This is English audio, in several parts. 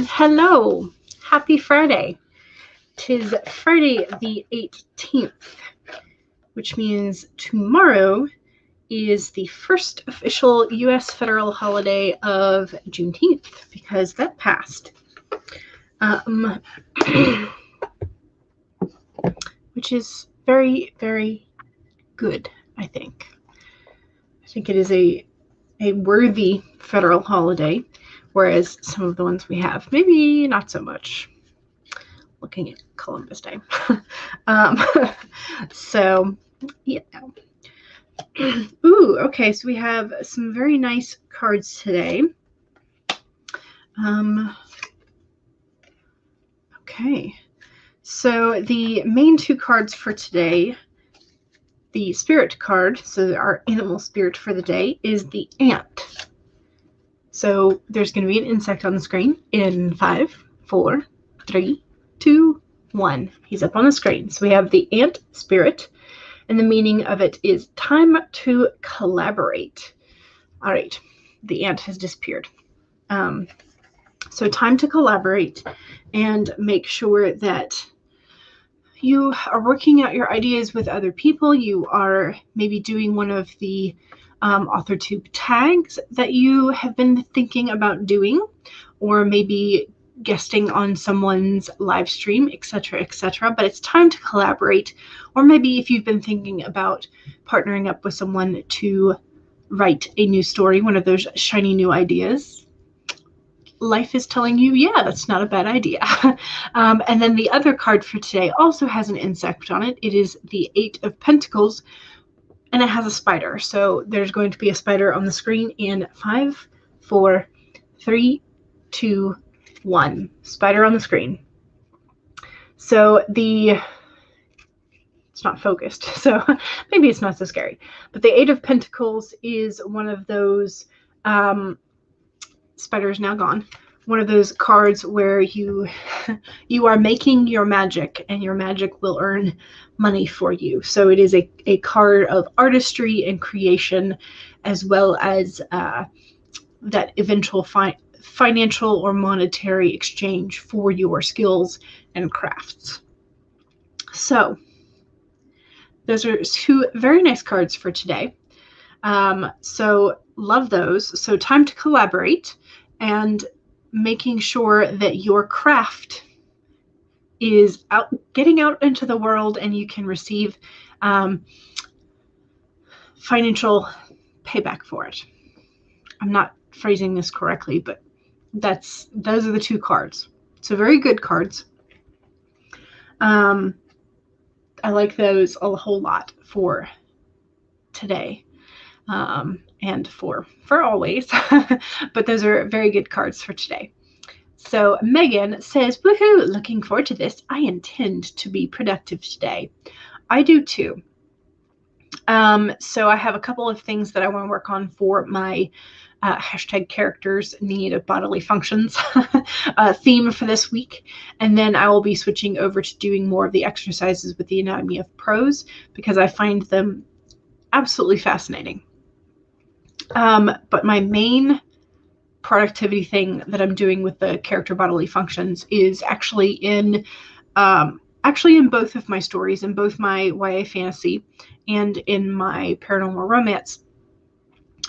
Hello, happy Friday. 'Tis Friday the 18th, which means tomorrow is the first official U.S. federal holiday of Juneteenth, because that passed. Which is very, very good, I think. I think it is a worthy federal holiday, whereas some of the ones we have, maybe not so much. Looking at Columbus Day. So, yeah. Ooh, okay, so we have some very nice cards today. Okay, so the main two cards for today, the spirit card, so our animal spirit for the day, is the ant. So there's going to be an insect on the screen in 5, 4, 3, 2, 1. He's up on the screen. So we have the ant spirit, and the meaning of it is time to collaborate. All right, the ant has disappeared. So time to collaborate and make sure that you are working out your ideas with other people. You are maybe doing one of the authortube tags that you have been thinking about doing, or maybe guesting on someone's live stream, etc., etc. But it's time to collaborate. Or maybe if you've been thinking about partnering up with someone to write a new story, one of those shiny new ideas, life is telling you, yeah, that's not a bad idea. And then the other card for today also has an insect on it. It is the 8 of Pentacles, and it has a spider. So there's going to be a spider on the screen in 5, 4, 3, 2, 1. Spider on the screen. So it's not focused, so maybe it's not so scary. But the 8 of Pentacles is one of those, spider's now gone, one of those cards where you are making your magic, and your magic will earn money for you. So it is a card of artistry and creation, as well as that eventual financial or monetary exchange for your skills and crafts. So those are 2 very nice cards for today. So love those. So time to collaborate and making sure that your craft is getting out into the world, and you can receive financial payback for it. I'm not phrasing this correctly, but those are the 2 cards. So very good cards. I like those a whole lot for today. And for always, but those are very good cards for today. So Megan says, woohoo, looking forward to this. I intend to be productive today. I do too. So I have a couple of things that I want to work on for my hashtag characters need of bodily functions theme for this week. And then I will be switching over to doing more of the exercises with the anatomy of prose, because I find them absolutely fascinating. But my main productivity thing that I'm doing with the character bodily functions is actually in both of my stories, in both my YA fantasy and in my paranormal romance,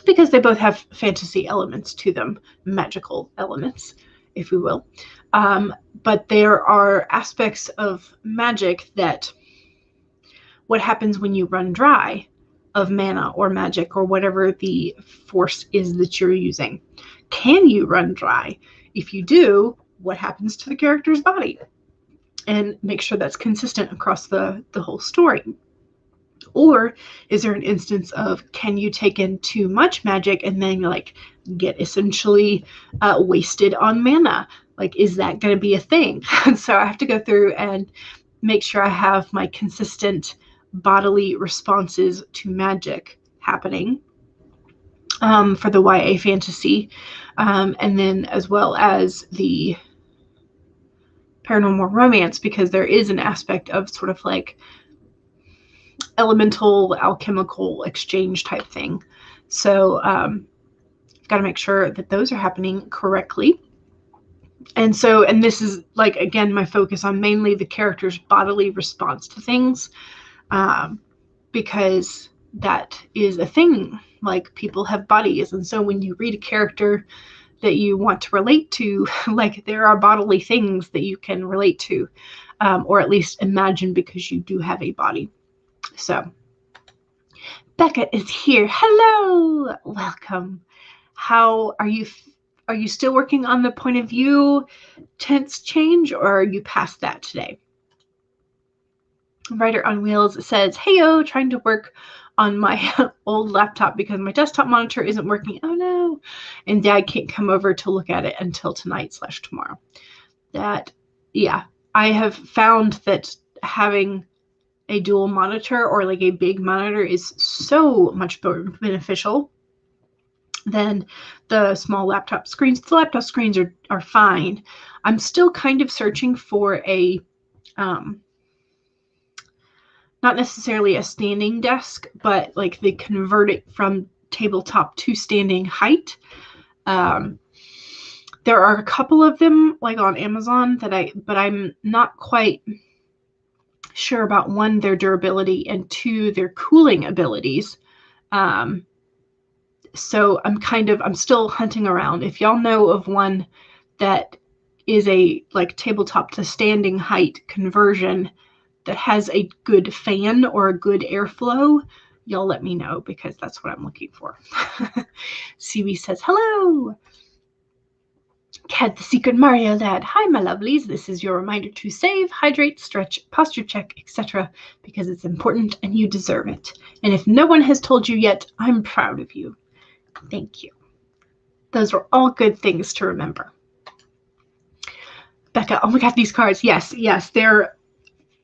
because they both have fantasy elements to them, magical elements, if we will. But there are aspects of magic that what happens when you run dry of mana or magic or whatever the force is that you're using. Can you run dry? If you do, what happens to the character's body? And make sure that's consistent across the whole story. Or is there an instance of, can you take in too much magic and then get essentially wasted on mana? Is that going to be a thing? So I have to go through and make sure I have my consistent bodily responses to magic happening for the YA fantasy, and then as well as the paranormal romance, because there is an aspect of sort of elemental alchemical exchange type thing. So I've got to make sure that those are happening correctly. And so, and this is like, again, my focus on mainly the character's bodily response to things, because that is a thing. Like, people have bodies. And so when you read a character that you want to relate to, like, there are bodily things that you can relate to, or at least imagine, because you do have a body. So Becca is here. Hello, welcome. How are you? Are you still working on the point of view tense change, or are you past that today? Writer on Wheels says, heyo, trying to work on my old laptop because my desktop monitor isn't working. Oh no. And Dad can't come over to look at it until tonight/tomorrow. That, yeah, I have found that having a dual monitor, or like a big monitor, is so much more beneficial than the small laptop screens. The laptop screens are fine. I'm still kind of searching for a, not necessarily a standing desk, but like they convert it from tabletop to standing height. There are a couple of them like on Amazon but I'm not quite sure about, one, their durability, and two, their cooling abilities. So I'm still hunting around. If y'all know of one that is a like tabletop to standing height conversion that has a good fan or a good airflow, y'all let me know, because that's what I'm looking for. CB says, hello. Cat the Secret Mario Lad. Hi, my lovelies. This is your reminder to save, hydrate, stretch, posture check, etc., because it's important and you deserve it. And if no one has told you yet, I'm proud of you. Thank you. Those are all good things to remember. Becca, oh my God, these cards. Yes, they're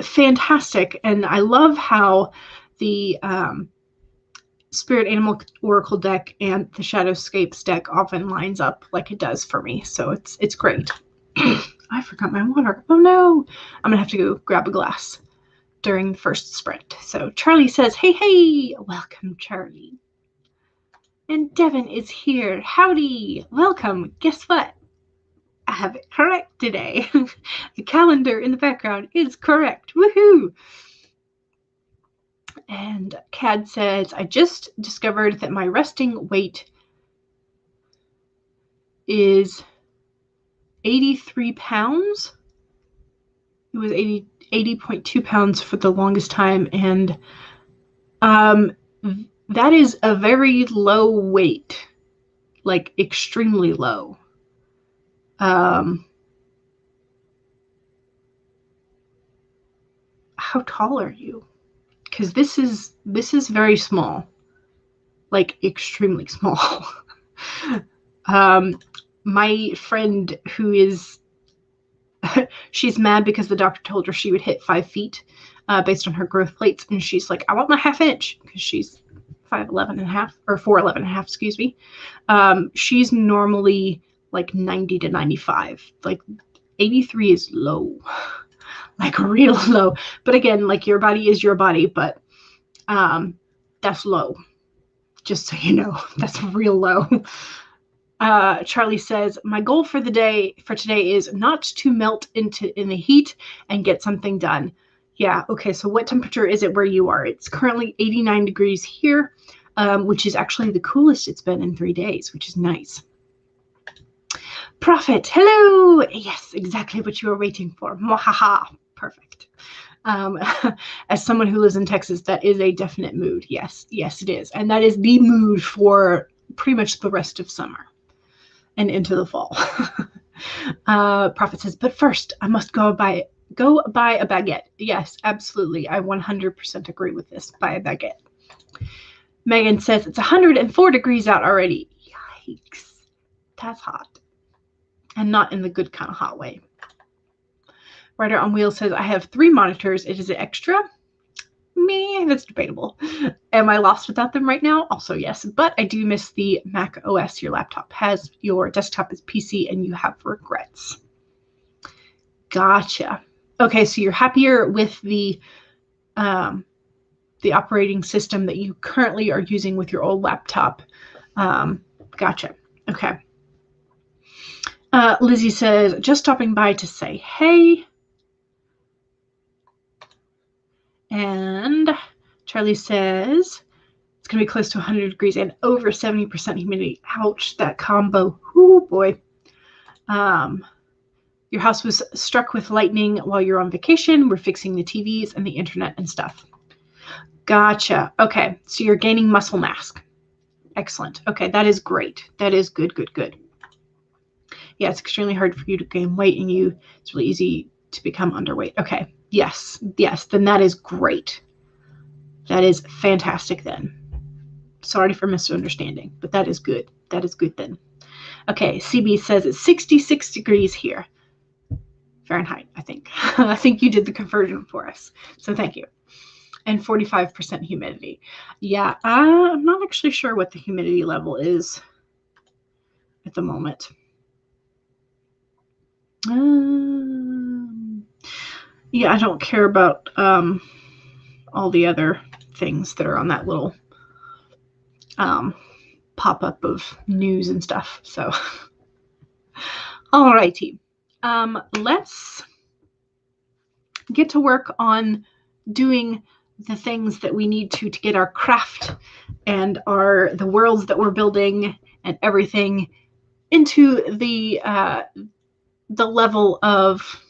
fantastic. And I love how the Spirit Animal Oracle deck and the Shadowscapes deck often lines up like it does for me. So it's great. I forgot my water. Oh no. I'm going to have to go grab a glass during the first sprint. So Charlie says, hey, welcome, Charlie. And Devin is here. Howdy. Welcome. Guess what? I have it correct today. The calendar in the background is correct. Woohoo! And Cad says, I just discovered that my resting weight is 83 pounds. It was 80.2 pounds for the longest time. And that is a very low weight, like extremely low. How tall are you? Because this is very small, like extremely small. My friend who is, she's mad because the doctor told her she would hit 5 feet based on her growth plates, and she's like, I want my ½ inch, because she's 5'11.5" or 4'11.5", excuse me. She's normally like 90 to 95. Like 83 is low. Like real low. But again, like your body is your body, but that's low. Just so you know, that's real low. Charlie says, my goal for today is not to melt in the heat and get something done. Yeah, okay, so what temperature is it where you are? It's currently 89 degrees here, which is actually the coolest it's been in 3 days, which is nice. Prophet, hello! Yes, exactly what you were waiting for. Mwahaha. Perfect. As someone who lives in Texas, that is a definite mood. Yes, it is. And that is the mood for pretty much the rest of summer and into the fall. Prophet says, but first, I must go buy a baguette. Yes, absolutely. I 100% agree with this. Buy a baguette. Megan says, it's 104 degrees out already. Yikes. That's hot. And not in the good kind of hot way. Writer on Wheels says, I have 3 monitors. Is it extra? Me, that's debatable. Am I lost without them right now? Also, yes. But I do miss the Mac OS your laptop has. Your desktop is PC and you have regrets. Gotcha. Okay, so you're happier with the operating system that you currently are using with your old laptop. Gotcha. Okay. Lizzie says, just stopping by to say hey. And Charlie says, it's going to be close to 100 degrees and over 70% humidity. Ouch, that combo. Oh, boy. Your house was struck with lightning while you're on vacation. We're fixing the TVs and the internet and stuff. Gotcha. Okay, so you're gaining muscle mass. Excellent. Okay, that is great. That is good, good, good. Yeah, it's extremely hard for you to gain weight, and it's really easy to become underweight. Okay, yes, then that is great. That is fantastic then. Sorry for misunderstanding, but that is good. That is good then. Okay, CB says it's 66 degrees here. Fahrenheit, I think. I think you did the conversion for us, so thank you. And 45% humidity. Yeah, I'm not actually sure what the humidity level is at the moment. Yeah, I don't care about all the other things that are on that little pop-up of news and stuff. So, all righty. Let's get to work on doing the things that we need to get our craft and the worlds that we're building and everything into the level of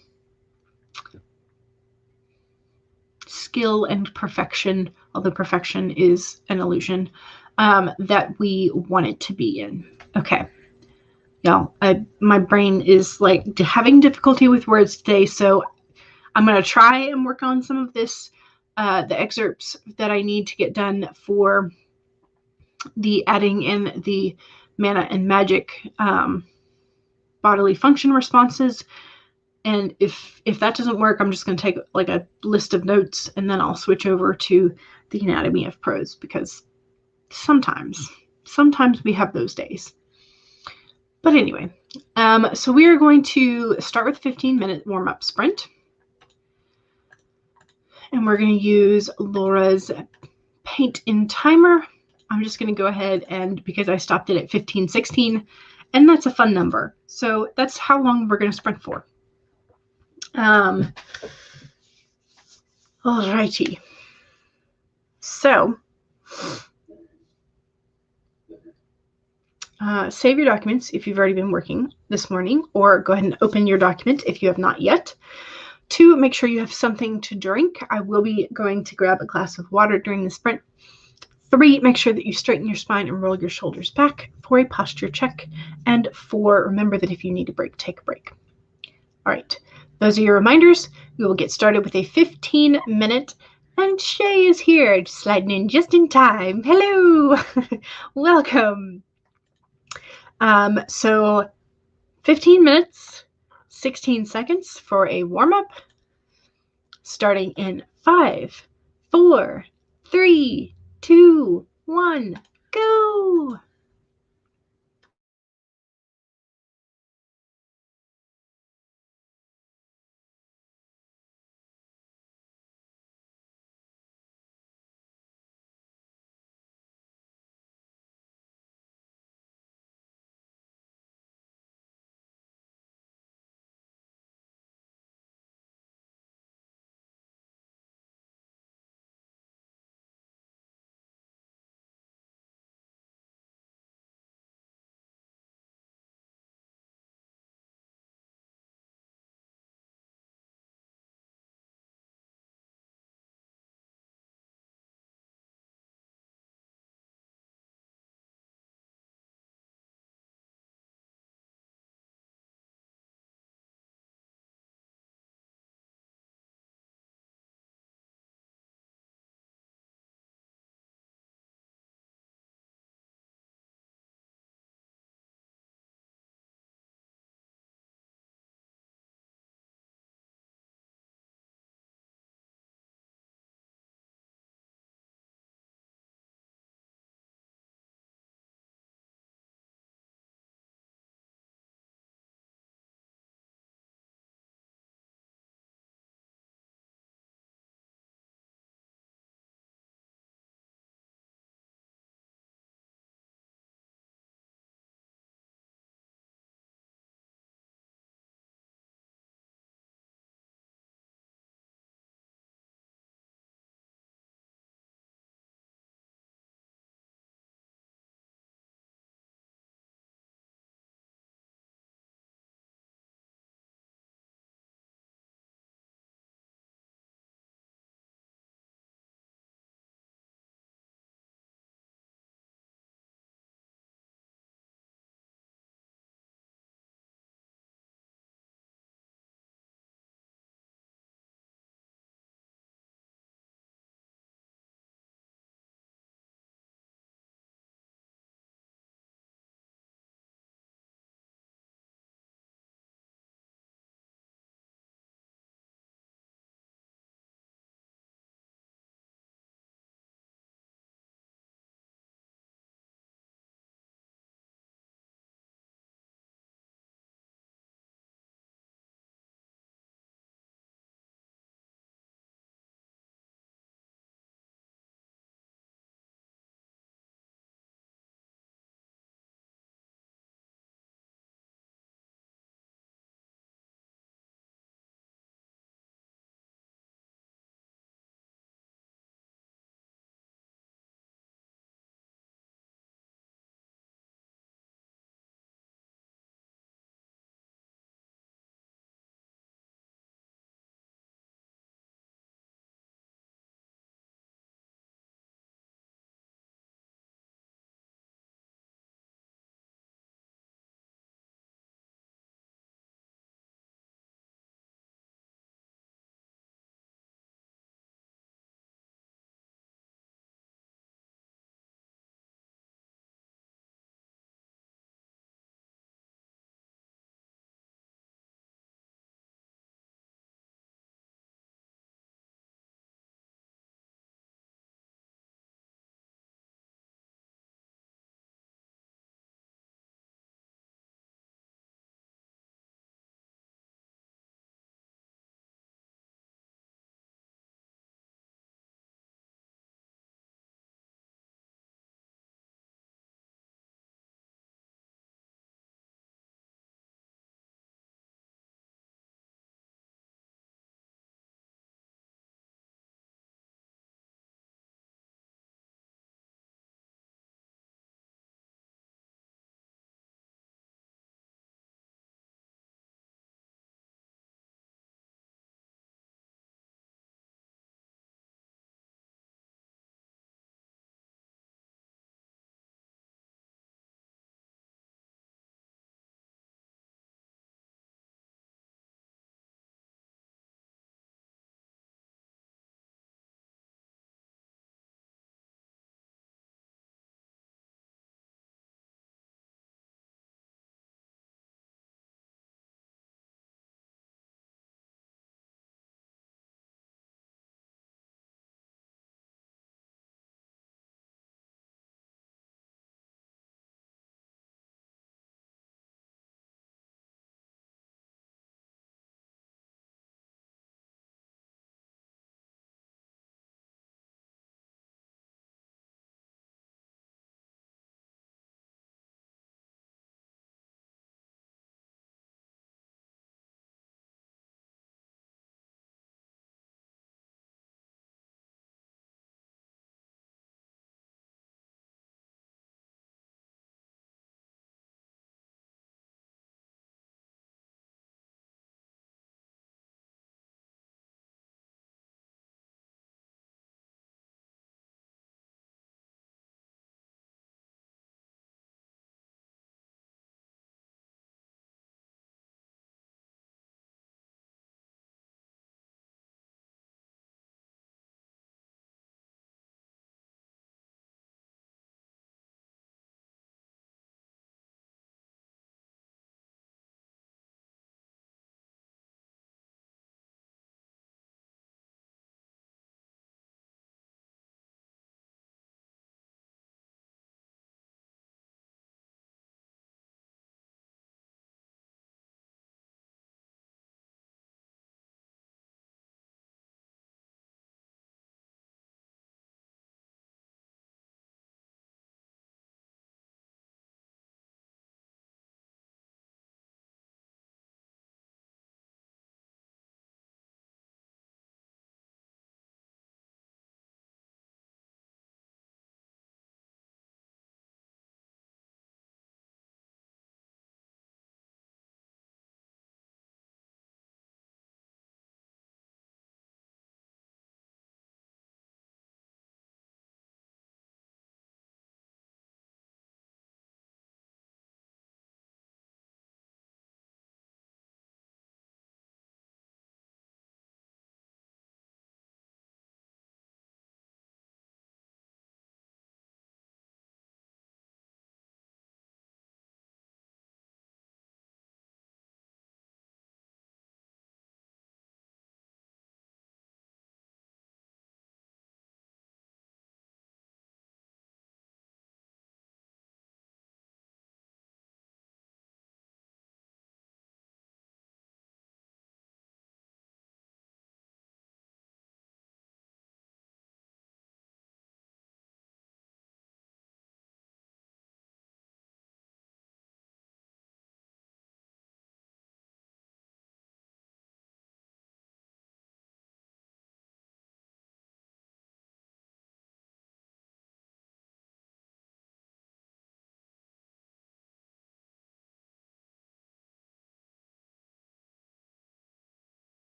skill and perfection, although perfection is an illusion, that we want it to be in. Okay. Y'all, my brain is like having difficulty with words today, so I'm going to try and work on some of this, the excerpts that I need to get done for the adding in the mana and magic bodily function responses. And if that doesn't work, I'm just going to take like a list of notes and then I'll switch over to the anatomy of prose, because sometimes we have those days. But anyway, so we are going to start with a 15-minute warm-up sprint. And we're going to use Laura's paint in timer. I'm just going to go ahead and, because I stopped it at 15:16, and that's a fun number. So that's how long we're going to sprint for. Alrighty. So, save your documents if you've already been working this morning, or go ahead and open your document if you have not yet. 2, make sure you have something to drink. I will be going to grab a glass of water during the sprint. 3, make sure that you straighten your spine and roll your shoulders back for a posture check. And 4, remember that if you need a break, take a break. All right, those are your reminders. We will get started with a 15-minute, and Shay is here, sliding in just in time. Hello, welcome. So 15 minutes, 16 seconds for a warm-up, starting in 5, 4, 3, 2, 1, go.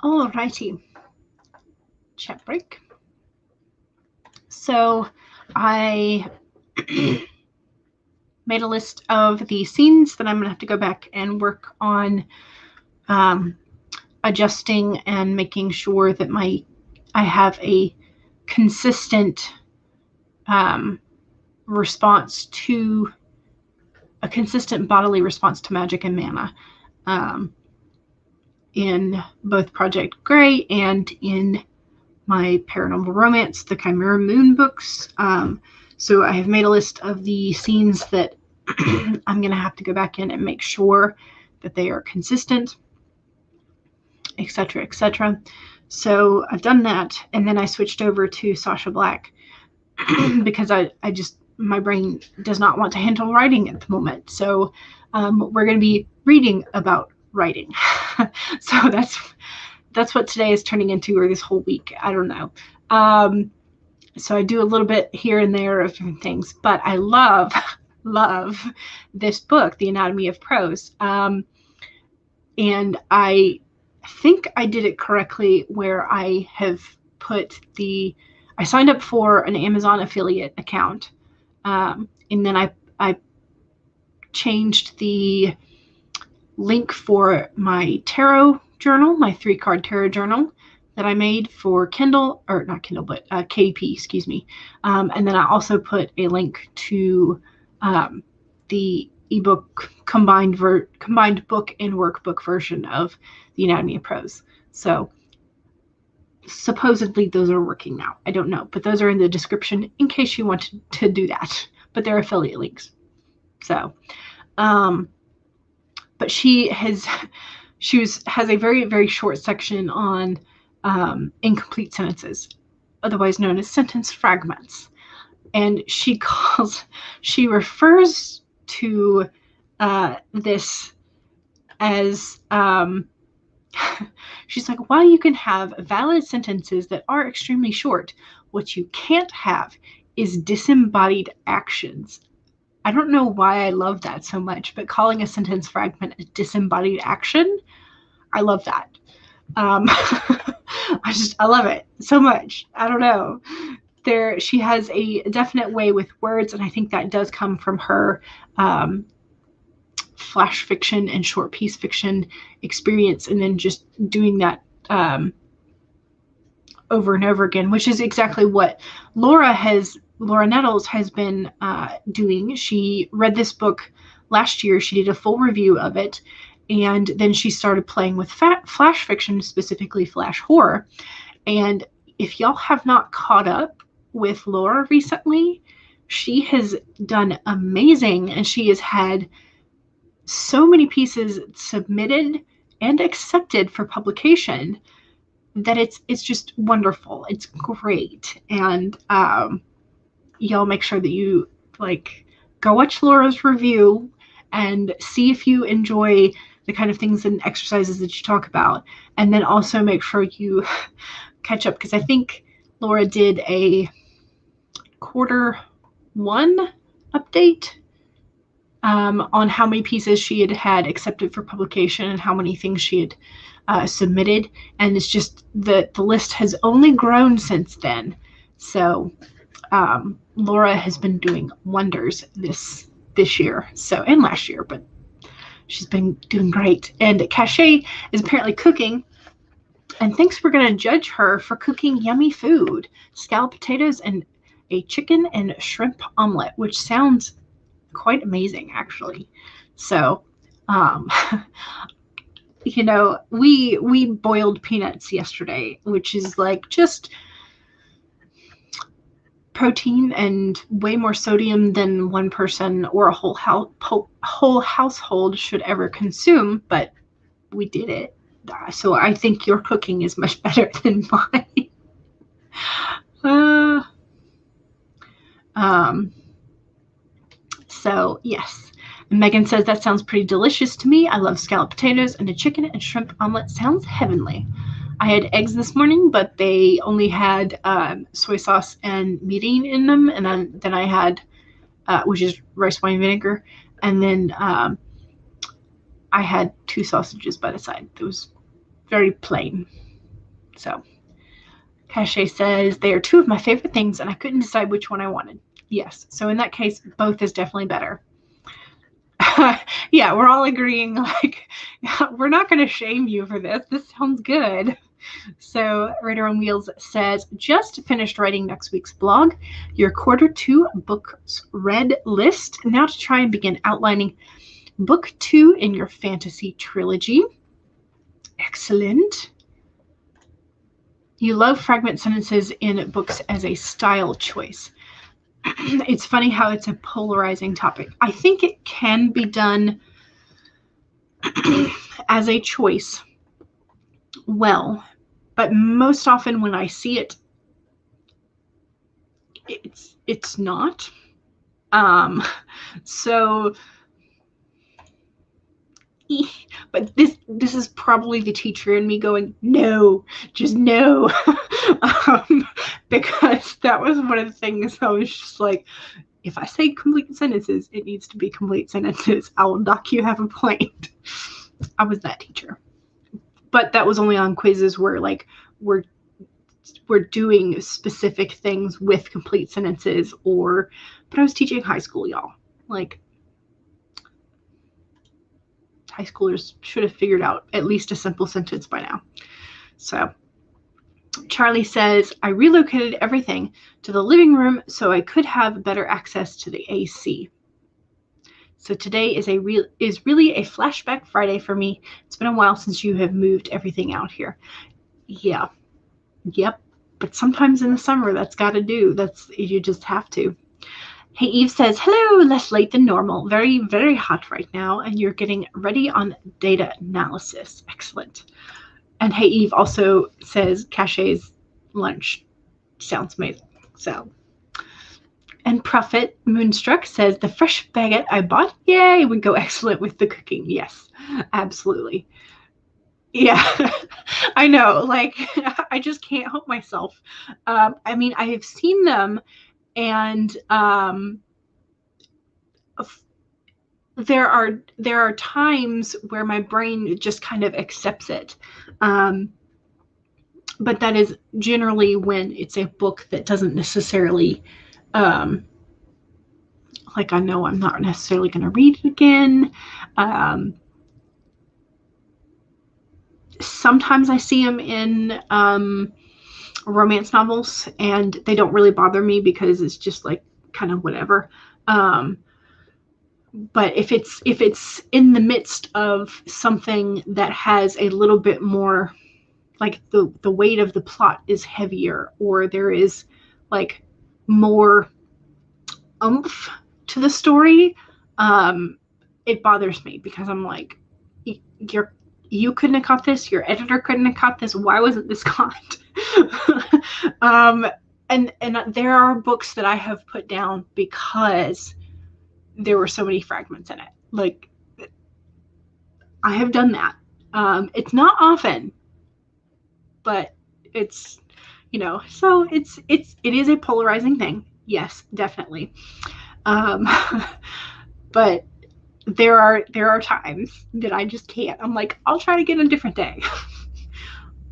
Alrighty, chat break. So I made a list of the scenes that I'm going to have to go back and work on adjusting and making sure that I have a consistent response to a consistent bodily response to magic and mana in both Project Grey and in my paranormal romance, the Chimera Moon books. So I have made a list of the scenes that I'm going to have to go back in and make sure that they are consistent, etc., etc. So I've done that, and then I switched over to Sasha Black because I just, my brain does not want to handle writing at the moment. So we're going to be reading about writing. So that's what today is turning into, or this whole week. I don't know. So I do a little bit here and there of different things, but I love this book, The Anatomy of Prose. And I think I did it correctly where I have put I signed up for an Amazon affiliate account. And then I changed the link for my tarot journal, my 3-card tarot journal that I made for Kindle, or not Kindle, but KDP, excuse me. And then I also put a link to the ebook combined book and workbook version of The Anatomy of Prose. So supposedly those are working now. I don't know, but those are in the description in case you want to do that. But they're affiliate links. So, but she has a very, very short section on incomplete sentences, otherwise known as sentence fragments. And she refers to this as, she's like, while you can have valid sentences that are extremely short, what you can't have is disembodied actions. I don't know why I love that so much, but calling a sentence fragment a disembodied action, I love that. I love it so much. I don't know. She has a definite way with words, and I think that does come from her flash fiction and short piece fiction experience, and then just doing that over and over again, which is exactly what Laura Nettles has been doing. She read this book last year. She did a full review of it, and then she started playing with flash fiction, specifically flash horror. And if y'all have not caught up with Laura recently, she has done amazing, and she has had so many pieces submitted and accepted for publication that it's just wonderful. It's great. And y'all make sure that you go watch Laura's review and see if you enjoy the kind of things and exercises that you talk about, and then also make sure you catch up, because I think Laura did a Q1 update on how many pieces she had accepted for publication and how many things she had submitted, and it's just the list has only grown since then. So Laura has been doing wonders this year, so, and last year, but she's been doing great. And Cachet is apparently cooking, and thinks we're going to judge her for cooking yummy food, scalloped potatoes and a chicken and shrimp omelet, which sounds quite amazing, actually. So, you know, we boiled peanuts yesterday, which is like just protein and way more sodium than one person or a whole household should ever consume, but we did it. So I think your cooking is much better than mine. So yes. And Megan says, that sounds pretty delicious to me. I love scalloped potatoes, and a chicken and shrimp omelet sounds heavenly. I had eggs this morning, but they only had soy sauce and mirin in them, and then I had, which is rice wine vinegar, and then I had 2 sausages by the side. It was very plain. So Cache says, they are two of my favorite things, and I couldn't decide which one I wanted. Yes. So in that case, both is definitely better. Yeah, we're all agreeing, like, we're not going to shame you for this. This sounds good. So Radar on Wheels says, just finished writing next week's blog, your Q2 books read list. Now to try and begin outlining book 2 in your fantasy trilogy. Excellent. You love fragment sentences in books as a style choice. It's funny how it's a polarizing topic. I think it can be done as a choice well, but most often when I see it, it's not. So, but this is probably the teacher in me going, no, just no. Because that was one of the things I was just like, if I say complete sentences, it needs to be complete sentences. I will knock you half a point. I was that teacher. But that was only on quizzes where, like, we're doing specific things with complete sentences, but I was teaching high school, y'all. Like, high schoolers should have figured out at least a simple sentence by now. So Charlie says, I relocated everything to the living room so I could have better access to the AC. So today is really a flashback Friday for me. It's been a while since you have moved everything out here. Yeah. Yep. But sometimes in the summer, that's got to do. You just have to. Hey, Eve says, hello, less late than normal. Very, very hot right now, and you're getting ready on data analysis. Excellent. And Hey, Eve also says Cache's lunch sounds amazing. So, and Prophet Moonstruck says, the fresh baguette I bought, yay, would go excellent with the cooking. Yes, absolutely. Yeah, I know. Like, I just can't help myself. I mean, I have seen them, and there are times where my brain just kind of accepts it. But that is generally when it's a book that doesn't necessarily, like, I know I'm not necessarily going to read it again. Sometimes I see them in romance novels, and they don't really bother me because it's just like kind of whatever. But if it's in the midst of something that has a little bit more, like the weight of the plot is heavier, or there is like more oomph to the story, it bothers me because I'm like, you couldn't have caught this, your editor couldn't have caught this, why wasn't this caught? And there are books that I have put down because there were so many fragments in it. Like, I have done that. It's not often, but it's, so it is a polarizing thing. Yes, definitely. But there are times that I just can't. I'm like, I'll try to get a different day.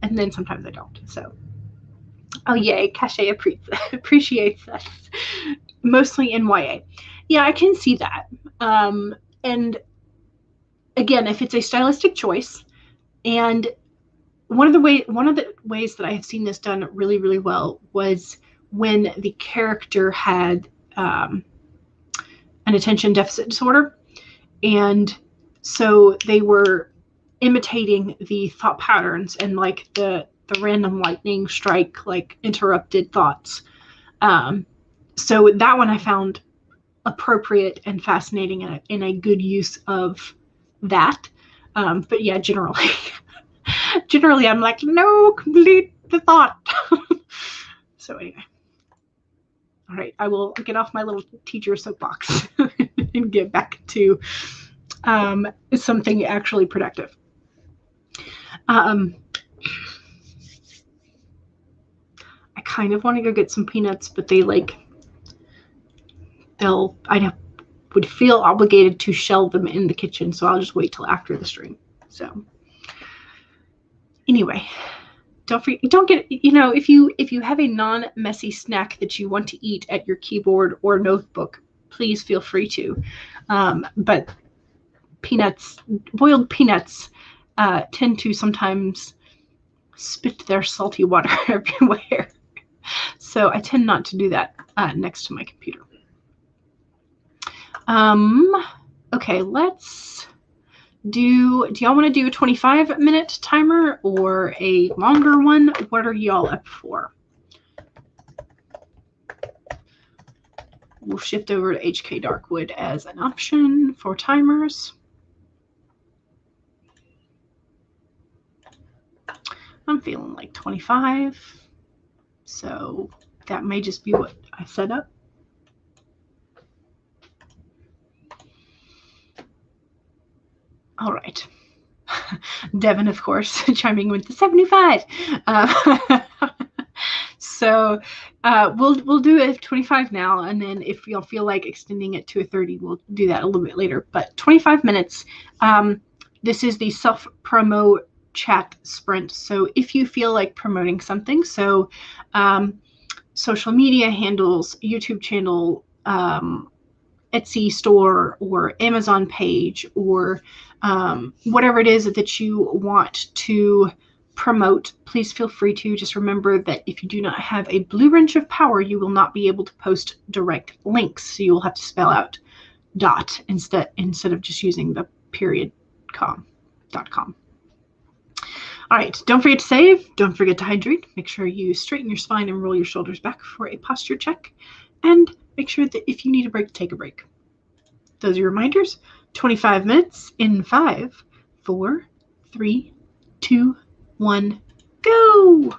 And then sometimes I don't. So, oh yay, Cache appreciates us. Mostly in YA. Yeah, I can see that. And again, if it's a stylistic choice, and one of the ways that I have seen this done really, really well was when the character had an attention deficit disorder. And so they were imitating the thought patterns and like the random lightning strike, like interrupted thoughts. So that one I found appropriate and fascinating and a good use of that. But yeah, generally I'm like, no, complete the thought. So anyway. All right, I will get off my little teacher soapbox and get back to something actually productive. I kind of want to go get some peanuts, but I would feel obligated to shell them in the kitchen, so I'll just wait till after the stream. So anyway, don't forget, don't get, if you have a non-messy snack that you want to eat at your keyboard or notebook, please feel free to. But boiled peanuts tend to sometimes spit their salty water everywhere. So I tend not to do that next to my computer. Okay, let's do y'all want to do a 25-minute timer or a longer one? What are y'all up for? We'll shift over to HK Darkwood as an option for timers. I'm feeling like 25, so that may just be what I set up. All right. Devin, of course, chiming with the 75. So we'll do a 25 now, and then if y'all feel like extending it to a 30, we'll do that a little bit later. But 25 minutes. This is the self-promo chat sprint. So if you feel like promoting something, so social media handles, YouTube channel, Etsy store, or Amazon page, or whatever it is that you want to promote, please feel free to. Just remember that if you do not have a blue wrench of power, you will not be able to post direct links. So you will have to spell out dot instead of just using the .com. All right, don't forget to save. Don't forget to hydrate. Make sure you straighten your spine and roll your shoulders back for a posture check. And make sure that if you need a break, take a break. Those are your reminders. 25 minutes in 5, 4, 3, 2, 1, go!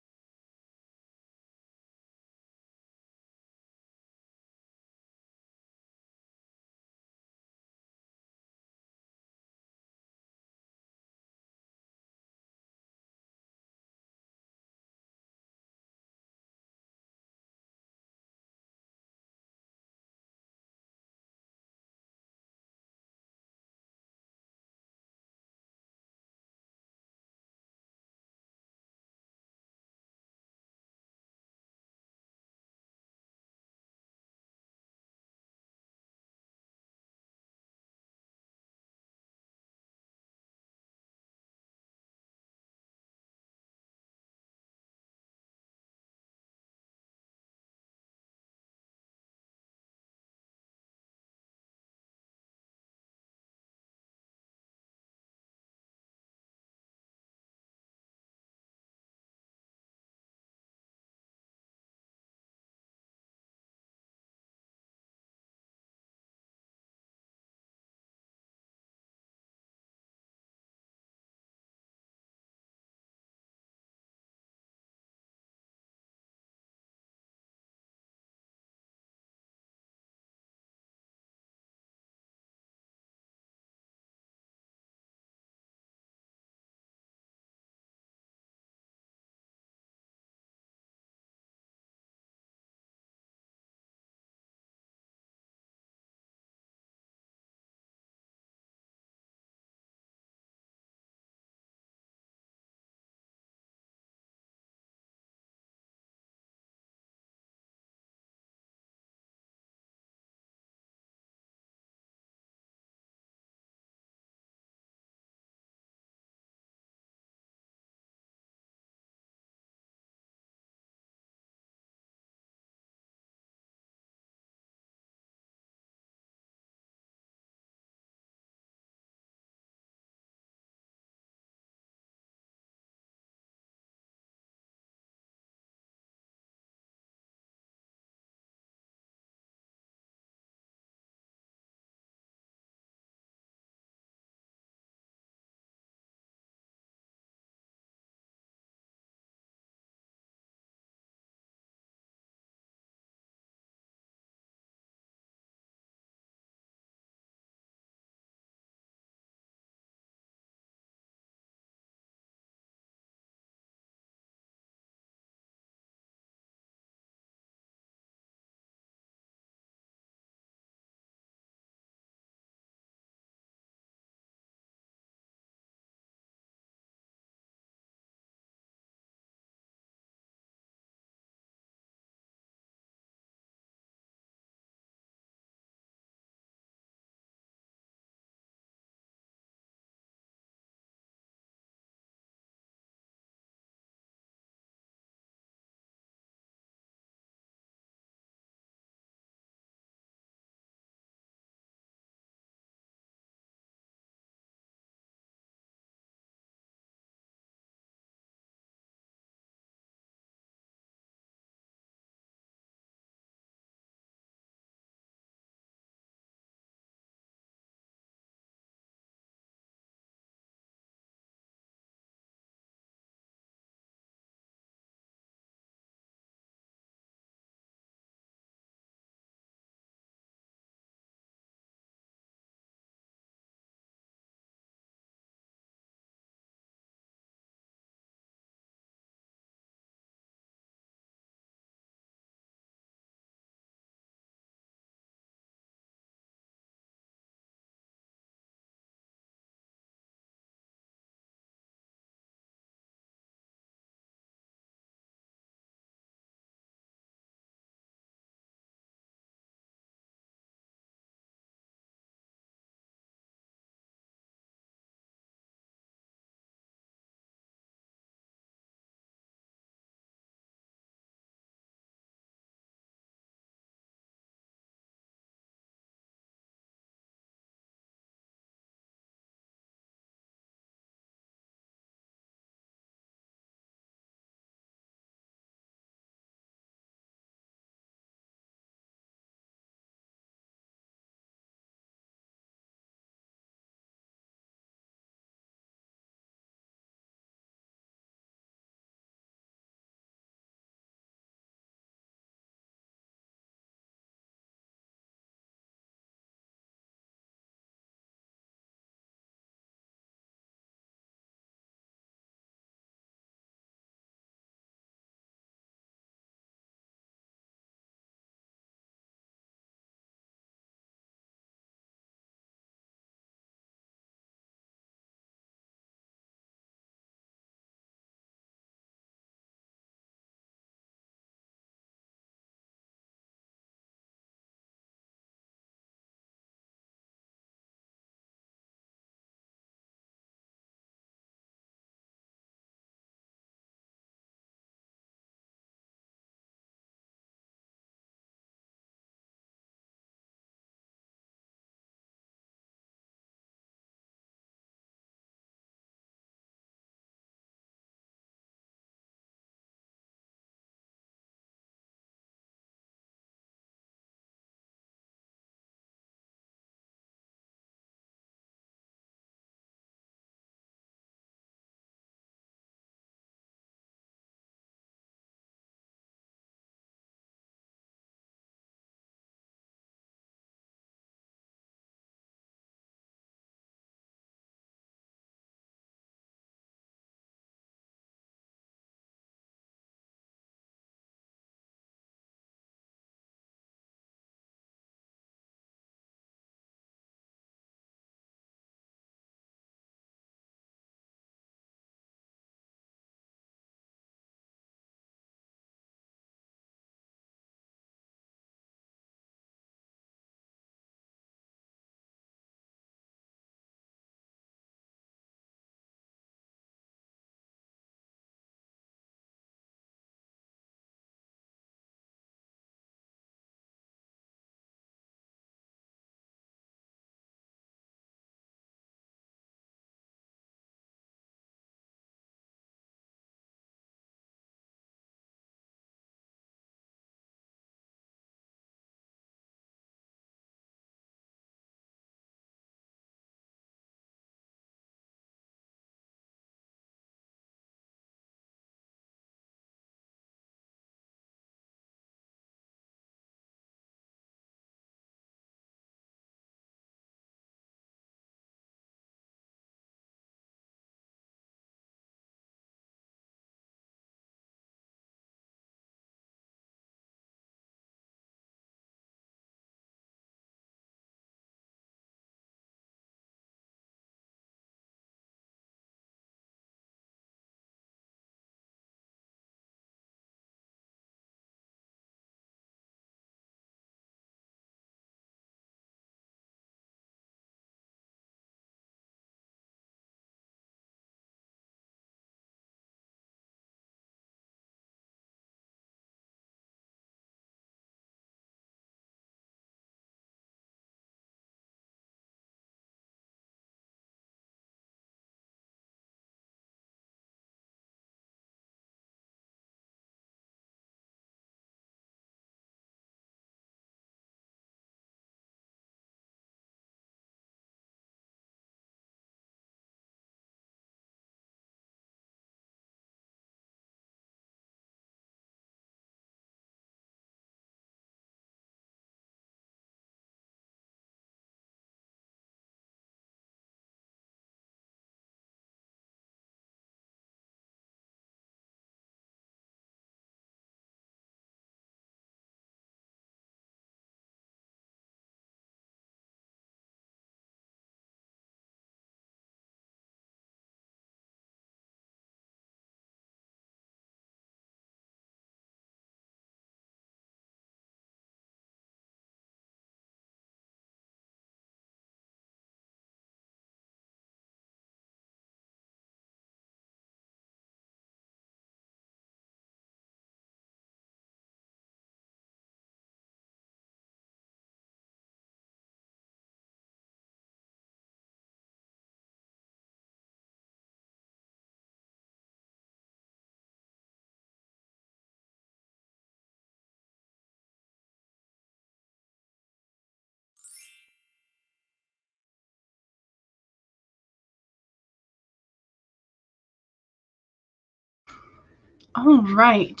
All right.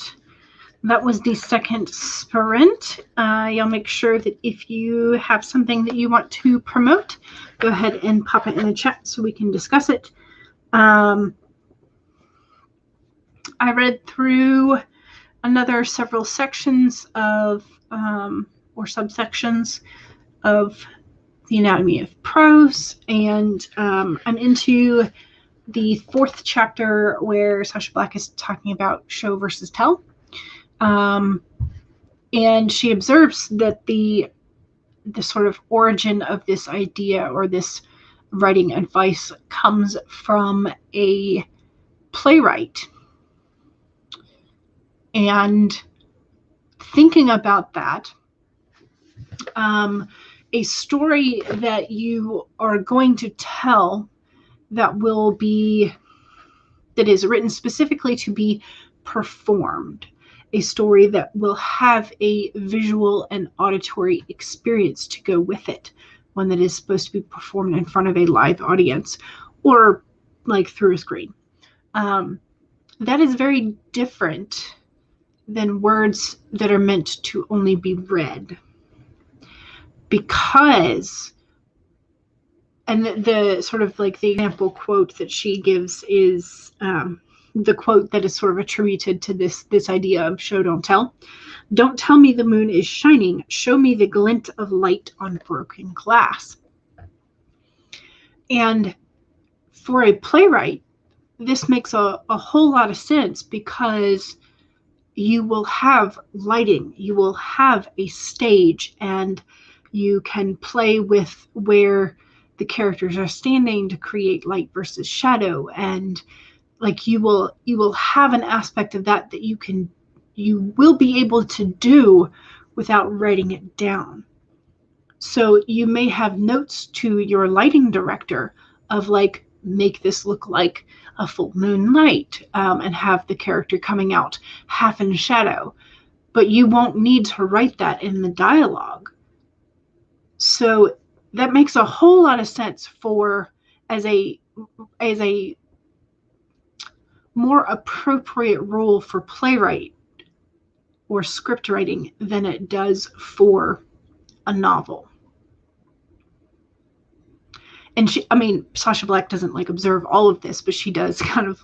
That was the second sprint. Y'all make sure that if you have something that you want to promote, go ahead and pop it in the chat so we can discuss it. I read through another several sections of, or subsections of the Anatomy of Prose, and I'm into the fourth chapter where Sacha Black is talking about show versus tell. And she observes that the sort of origin of this idea or this writing advice comes from a playwright. And thinking about that, a story that you are going to tell that is written specifically to be performed, a story that will have a visual and auditory experience to go with it, one that is supposed to be performed in front of a live audience or like through a screen. That is very different than words that are meant to only be read. Because, and the sort of like the example quote that she gives is the quote that is sort of attributed to this idea of show don't tell. Don't tell me the moon is shining. Show me the glint of light on broken glass. And for a playwright, this makes a whole lot of sense, because you will have lighting, you will have a stage, and you can play with where the characters are standing to create light versus shadow, and like you will have an aspect of that you will be able to do without writing it down. So you may have notes to your lighting director of like, make this look like a full moon light, and have the character coming out half in shadow, but you won't need to write that in the dialogue. So that makes a whole lot of sense for as a more appropriate rule for playwright or script writing than it does for a novel. And Sacha Black doesn't like observe all of this, but she does kind of,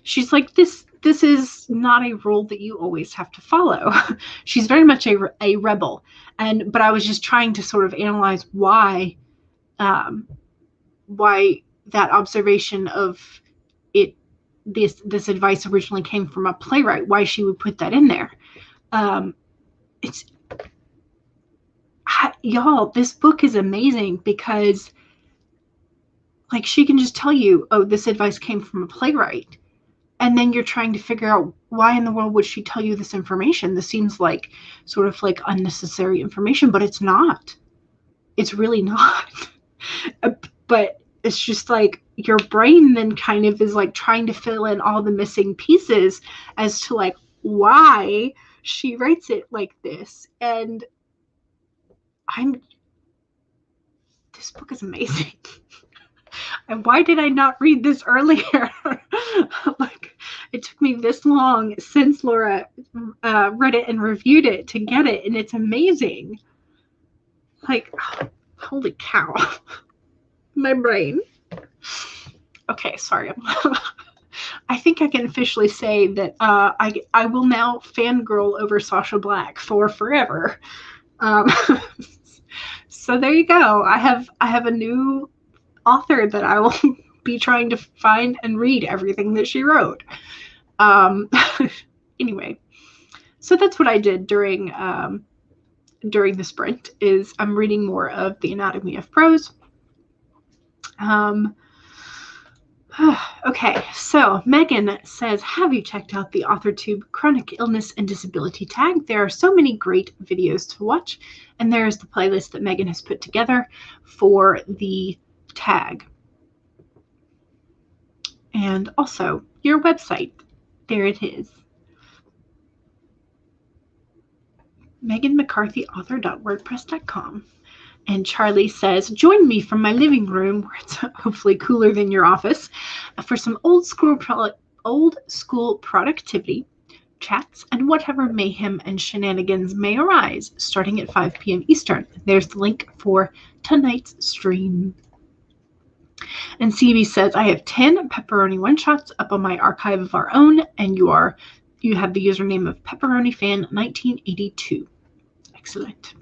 she's like, this is not a rule that you always have to follow. She's very much a rebel. But I was just trying to sort of analyze why that observation of it, this advice originally came from a playwright, why she would put that in there. Y'all, this book is amazing, because like she can just tell you, oh, this advice came from a playwright. And then you're trying to figure out, why in the world would she tell you this information? This seems like sort of like unnecessary information, but it's not. It's really not. But it's just like your brain then kind of is like trying to fill in all the missing pieces as to like why she writes it like this. And this book is amazing. And why did I not read this earlier? Like, it took me this long since Laura read it and reviewed it to get it, and it's amazing. Like, holy cow. My brain. Okay, sorry. I think I can officially say that I will now fangirl over Sacha Black for forever. So there you go. I have a new author that I will be trying to find and read everything that she wrote. Anyway, so that's what I did during the sprint, is I'm reading more of the Anatomy of Prose. Okay, so Megan says, have you checked out the AuthorTube Chronic Illness and Disability tag? There are so many great videos to watch, and there's the playlist that Megan has put together for the tag. And also your website. There it is. meganmccarthyauthor.wordpress.com. And Charlie says, join me from my living room, where it's hopefully cooler than your office, for some old school productivity. chats, and whatever mayhem and shenanigans may arise starting at 5 p.m. Eastern. There's the link for tonight's stream. And CB says, I have 10 pepperoni one-shots up on my archive of our own, and you have the username of pepperoni-fan1982. Excellent.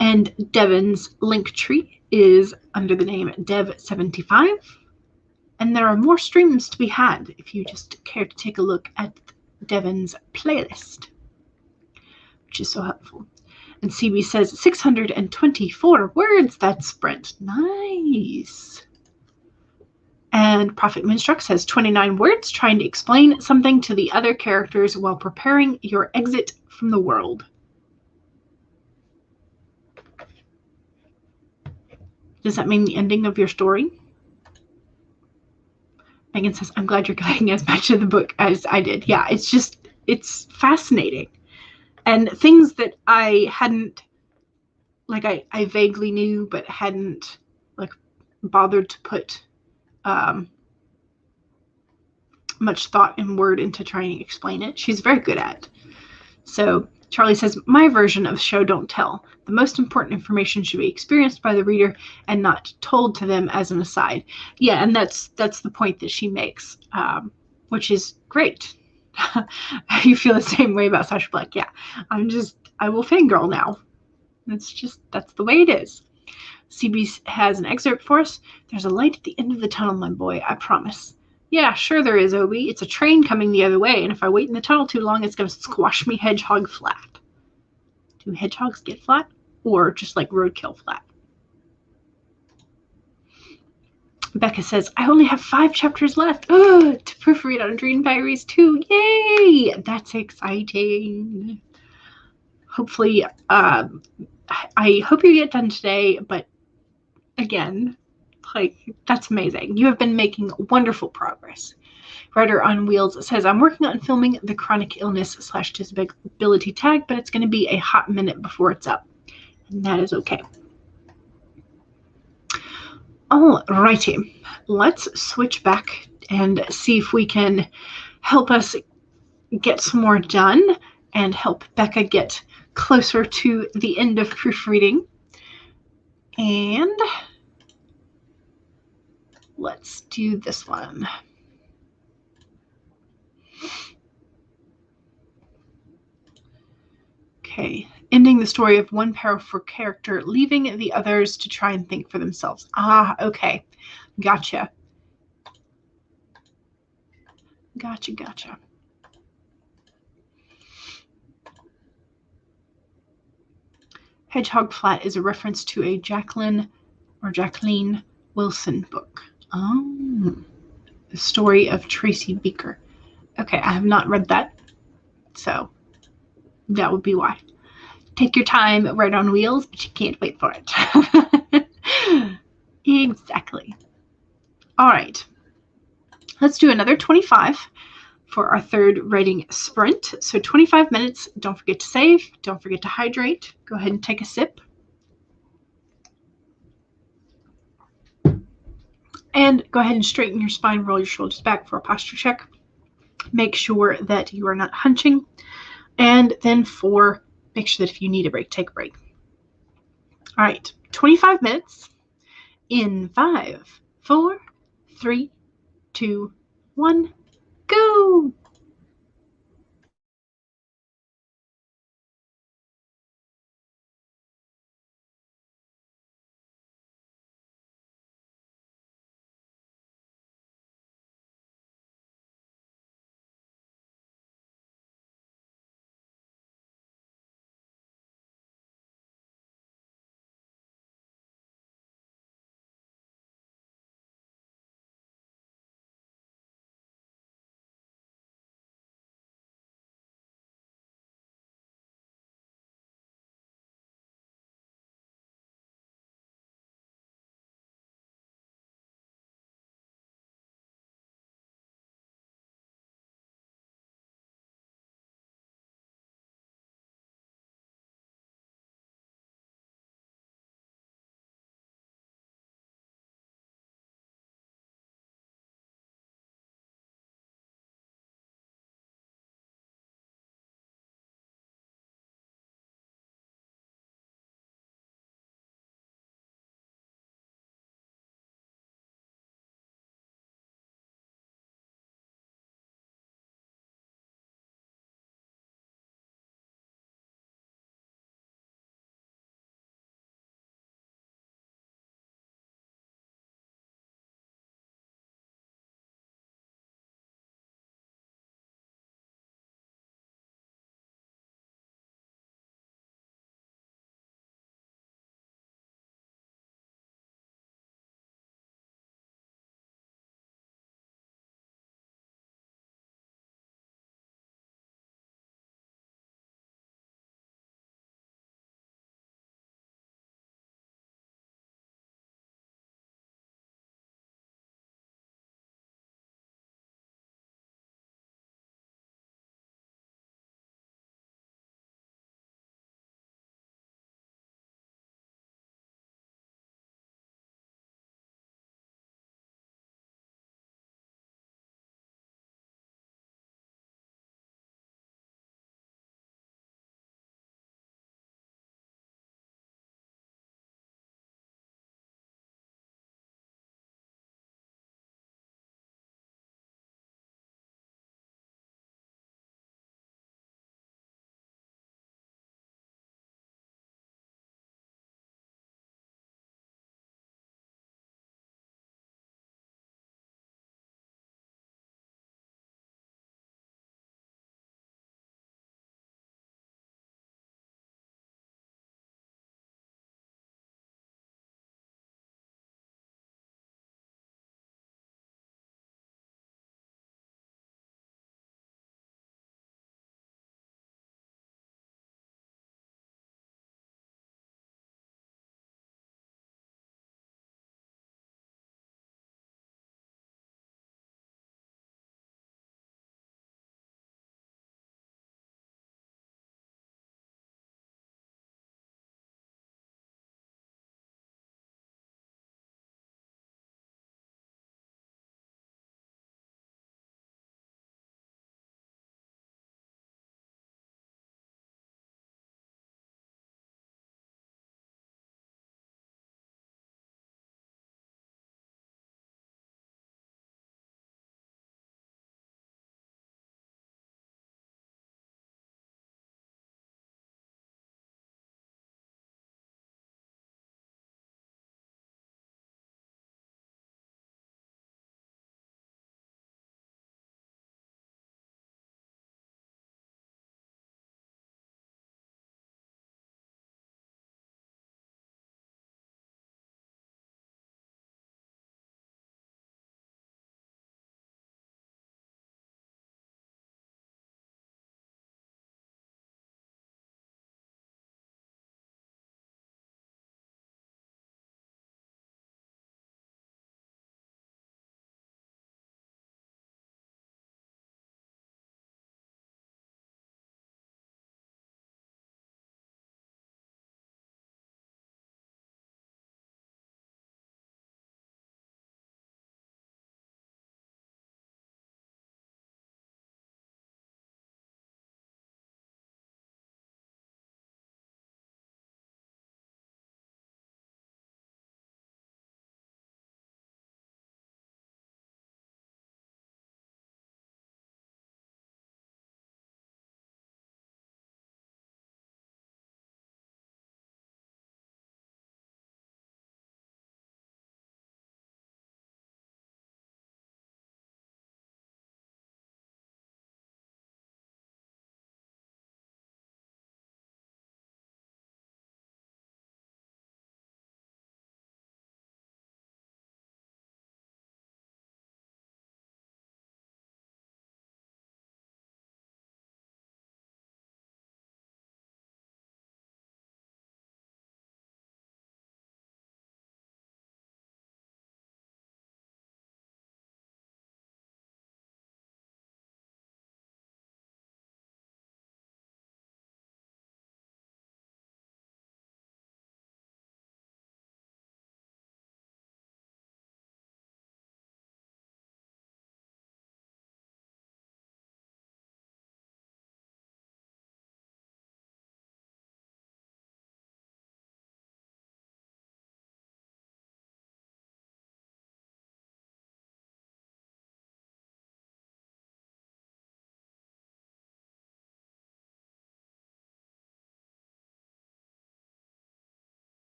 And Devin's link tree is under the name Dev75. And there are more streams to be had if you just care to take a look at Devin's playlist, which is so helpful. And CB says 624 words. That's Sprint. Nice. And Prophet Minstruck says 29 words trying to explain something to the other characters while preparing your exit from the world. Does that mean the ending of your story? Megan says, I'm glad you're getting as much of the book as I did. Yeah, it's fascinating. And things that I hadn't, like I vaguely knew, but hadn't like bothered to put much thought and word into trying to explain it. She's very good at it. So Charlie says, my version of show don't tell. The most important information should be experienced by the reader and not told to them as an aside. Yeah, and that's the point that she makes, which is great. You feel the same way about Sasha Black. Yeah, I will fangirl now. That's the way it is. CB has an excerpt for us. There's a light at the end of the tunnel, my boy, I promise. Yeah, sure there is, Obi. It's a train coming the other way, and if I wait in the tunnel too long, it's going to squash me hedgehog flat. Do hedgehogs get flat? Or just like roadkill flat? Becca says, I only have 5 chapters left to proofread on Dream Diaries 2. Yay! That's exciting. Hopefully, I hope you get done today, but again, like, that's amazing. You have been making wonderful progress. Writer on Wheels says, I'm working on filming the chronic illness/disability tag, but it's going to be a hot minute before it's up. And that is okay. Alrighty. Let's switch back and see if we can help us get some more done and help Becca get closer to the end of proofreading. And let's do this one. Okay, ending the story of one powerful character, leaving the others to try and think for themselves. Okay. Gotcha. Hedgehog Flat is a reference to a Jacqueline Wilson book. The story of Tracy Beaker. Okay, I have not read that, so that would be why. Take your time, right on wheels, but you can't wait for it. Exactly. All right. Let's do another 25 for our third writing sprint. So 25 minutes. Don't forget to save. Don't forget to hydrate. Go ahead and take a sip. And go ahead and straighten your spine, roll your shoulders back for a posture check. Make sure that you are not hunching. And then make sure that if you need a break, take a break. All right, 25 minutes in 5, 4, 3, 2, 1, go!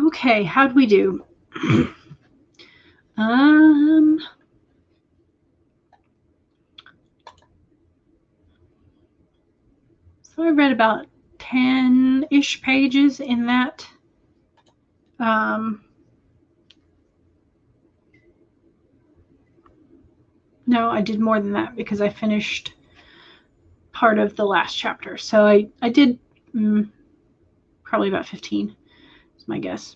Okay, how'd we do? So I read about 10-ish pages in that. No, I did more than that because I finished part of the last chapter. So I did probably about 15 is my guess.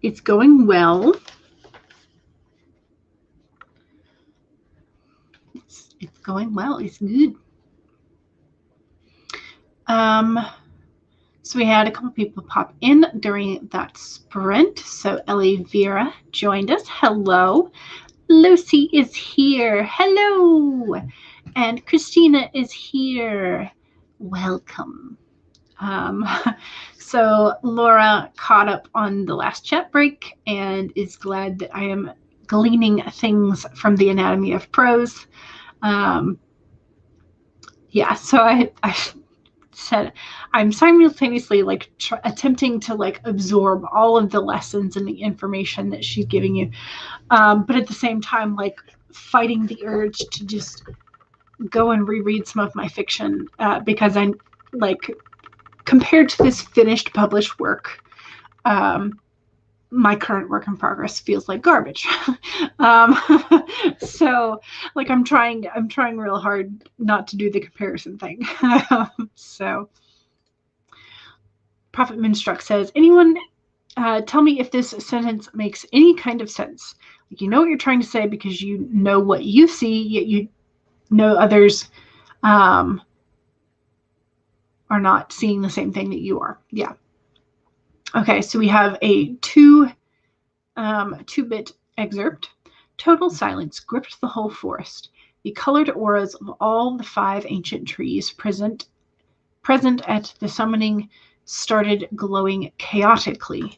It's going well. It's going well. It's good. So we had a couple people pop in during that sprint. So Ellie Vera joined us. Hello. Lucy is here. Hello. And Christina is here. Welcome. So Laura caught up on the last chat break and is glad that I am gleaning things from the Anatomy of Prose. Yeah, so I said I'm simultaneously like attempting to like absorb all of the lessons and the information that she's giving you, but at the same time like fighting the urge to just go and reread some of my fiction, because I'm like, compared to this finished published work, my current work in progress feels like garbage. So like I'm trying real hard not to do the comparison thing. So Prophet Moonstruck says, anyone tell me if this sentence makes any kind of sense? Like, you know what you're trying to say because you know what you see, yet you know others are not seeing the same thing that you are. Yeah. Okay, so we have a two-bit excerpt. Total silence gripped the whole forest. The colored auras of all the 5 ancient trees present at the summoning started glowing chaotically,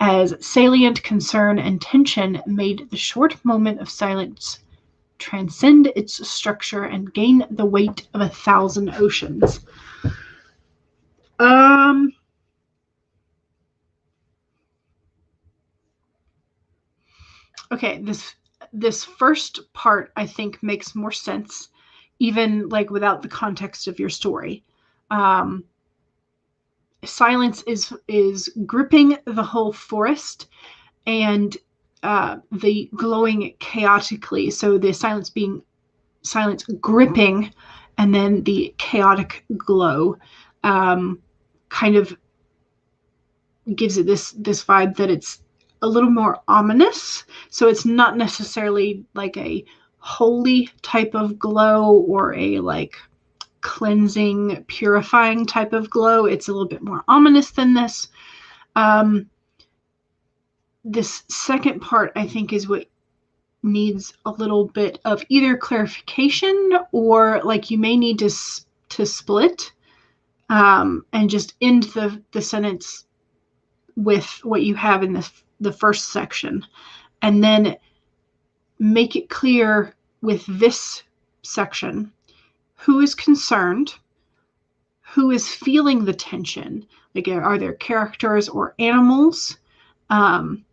as salient concern and tension made the short moment of silence transcend its structure and gain the weight of 1,000 oceans. Okay, this first part I think makes more sense, even like without the context of your story. Silence is gripping the whole forest, and the glowing chaotically. So the silence gripping, and then the chaotic glow, kind of gives it this vibe that it's a little more ominous. So it's not necessarily like a holy type of glow or a like cleansing, purifying type of glow. It's a little bit more ominous than this. This second part, I think, is what needs a little bit of either clarification, or like you may need to split and just end the sentence with what you have in the first section, and then make it clear with this section who is concerned, who is feeling the tension, like are there characters or animals, and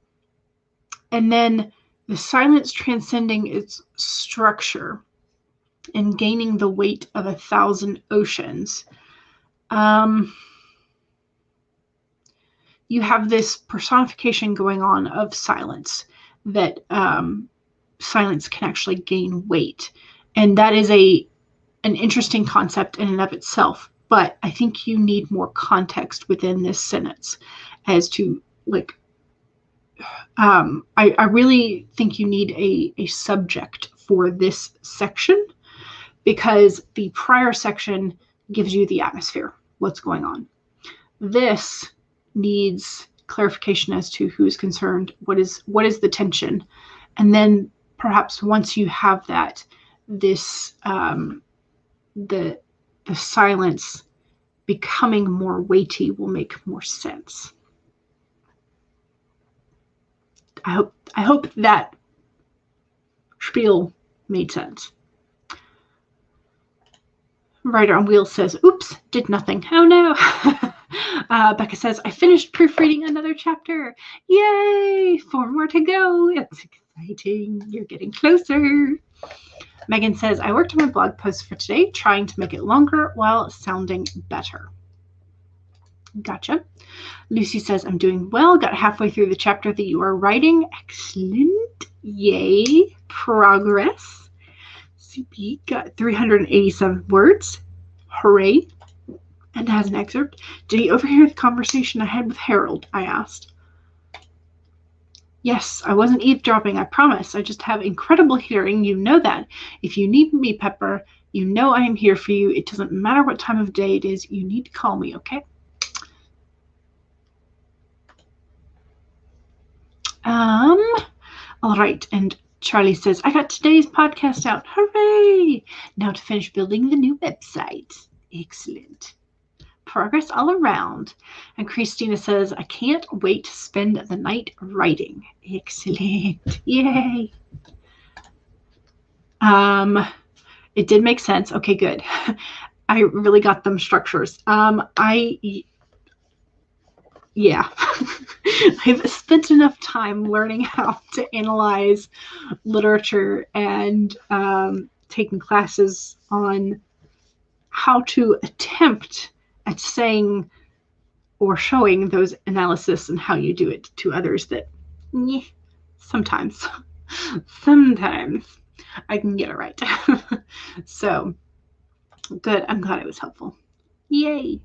then the silence transcending its structure and gaining the weight of 1,000 oceans. You have this personification going on of silence, that silence can actually gain weight. And that is an interesting concept in and of itself. But I think you need more context within this sentence as to like, I really think you need a subject for this section, because the prior section gives you the atmosphere, what's going on. This needs clarification as to who's concerned, what is the tension, and then perhaps once you have that, this the silence becoming more weighty will make more sense. I hope that spiel made sense. Rider on Wheels says, oops, did nothing. Oh no. Becca says, I finished proofreading another chapter. Yay! 4 more to go. It's exciting. You're getting closer. Megan says, I worked on my blog post for today, trying to make it longer while sounding better. Gotcha. Lucy says, I'm doing well. Got halfway through the chapter that you are writing. Excellent. Yay. Progress. CP got 387 words. Hooray. And has an excerpt. Did he overhear the conversation I had with Harold? I asked. Yes, I wasn't eavesdropping, I promise. I just have incredible hearing. You know that. If you need me, Pepper, you know I am here for you. It doesn't matter what time of day it is. You need to call me, okay? All right. And Charlie says, I got today's podcast out. Hooray! Now to finish building the new website. Excellent. Progress all around. And Christina says, I can't wait to spend the night writing. Excellent. Yay. It did make sense. Okay, good. I really got them structures. Yeah. I've spent enough time learning how to analyze literature and taking classes on how to attempt at saying or showing those analysis and how you do it to others that sometimes I can get it right. So good. I'm glad it was helpful. Yay.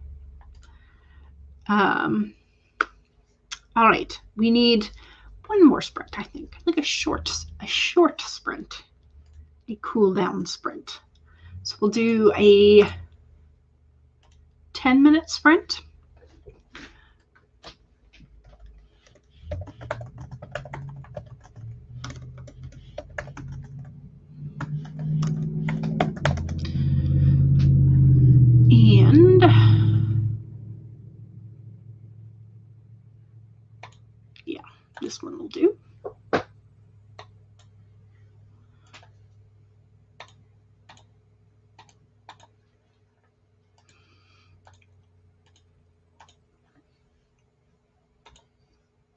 All right. We need one more sprint, I think. Like a short sprint. A cool down sprint. So we'll do a 10-minute sprint. And yeah, this one will do.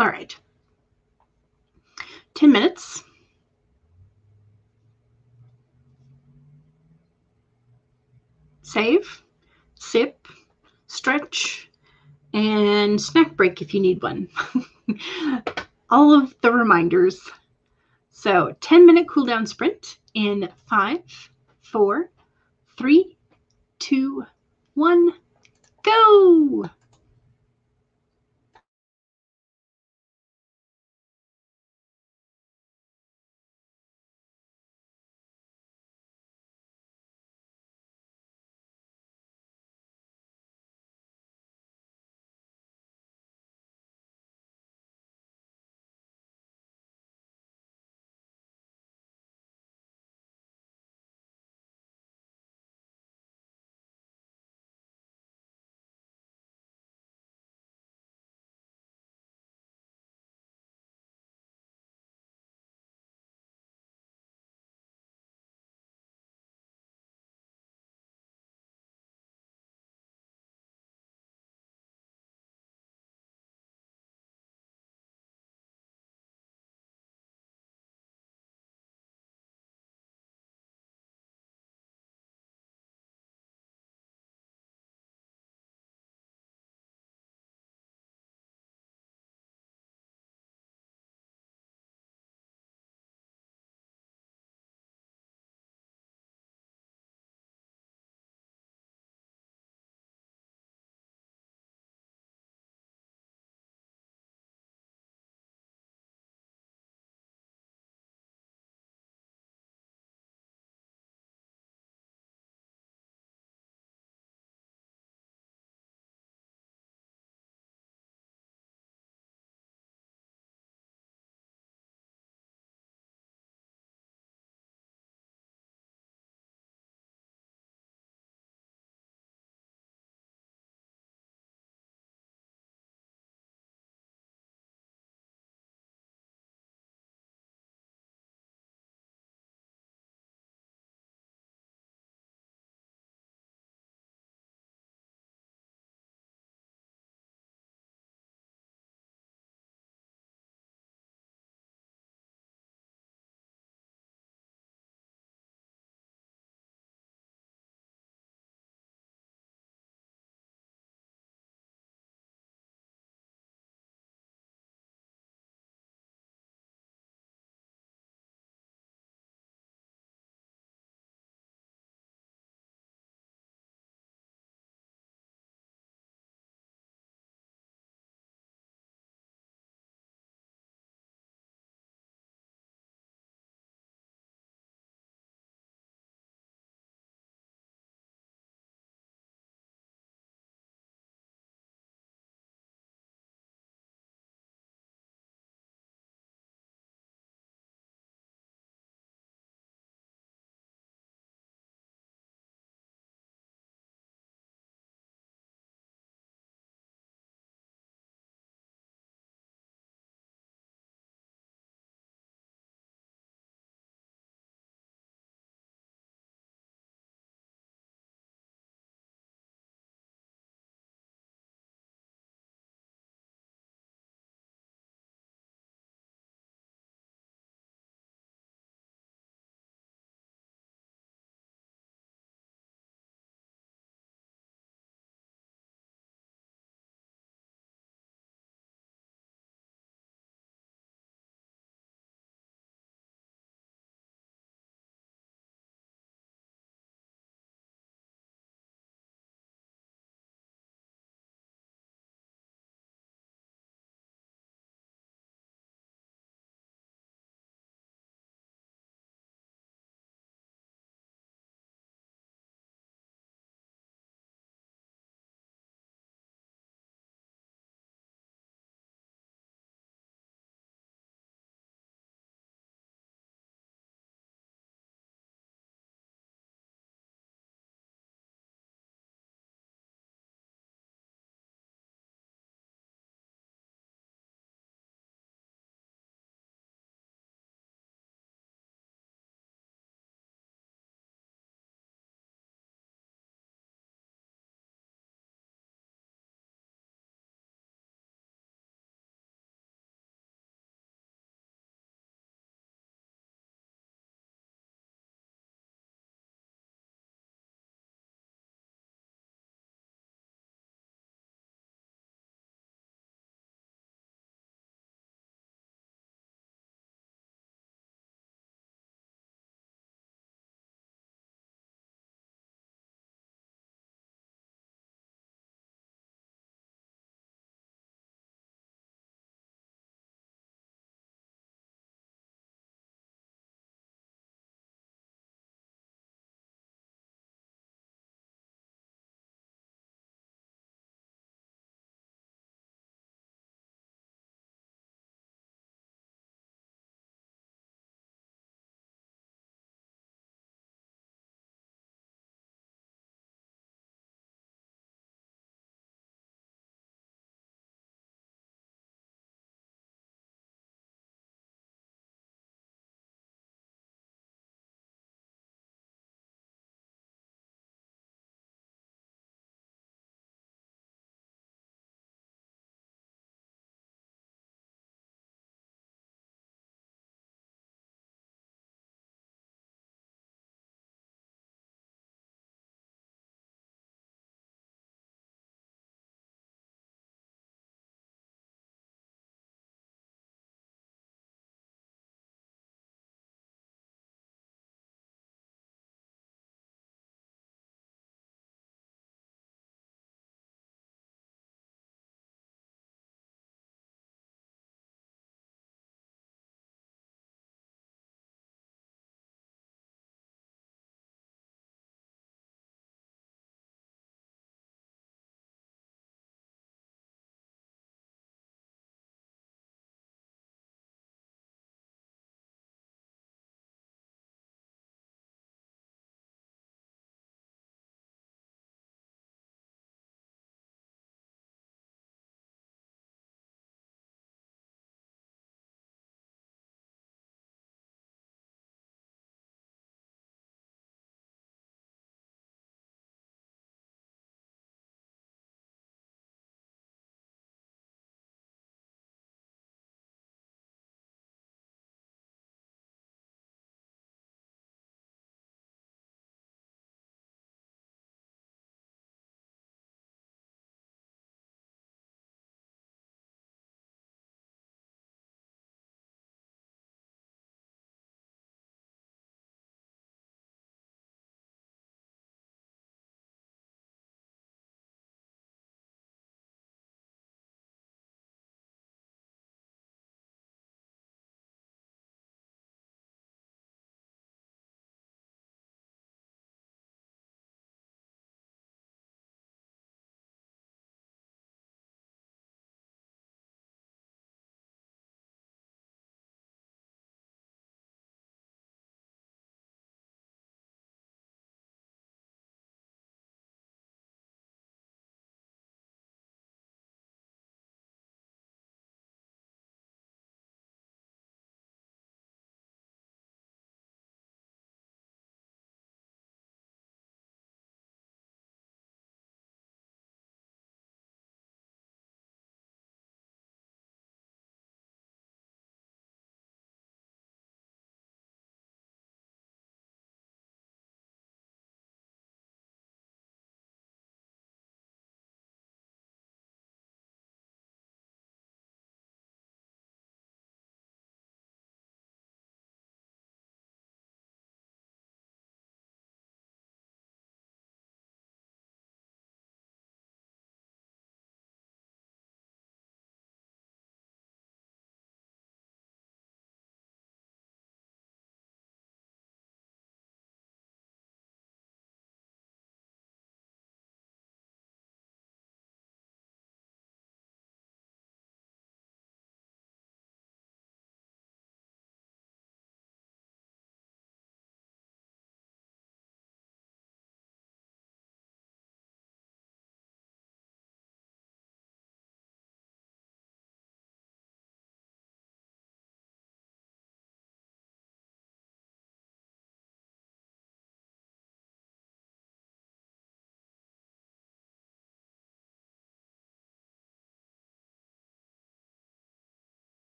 All right. 10 minutes. Save, sip, stretch, and snack break if you need one. All of the reminders. So 10-minute cool down sprint in 5, 4, 3, 2, 1, go!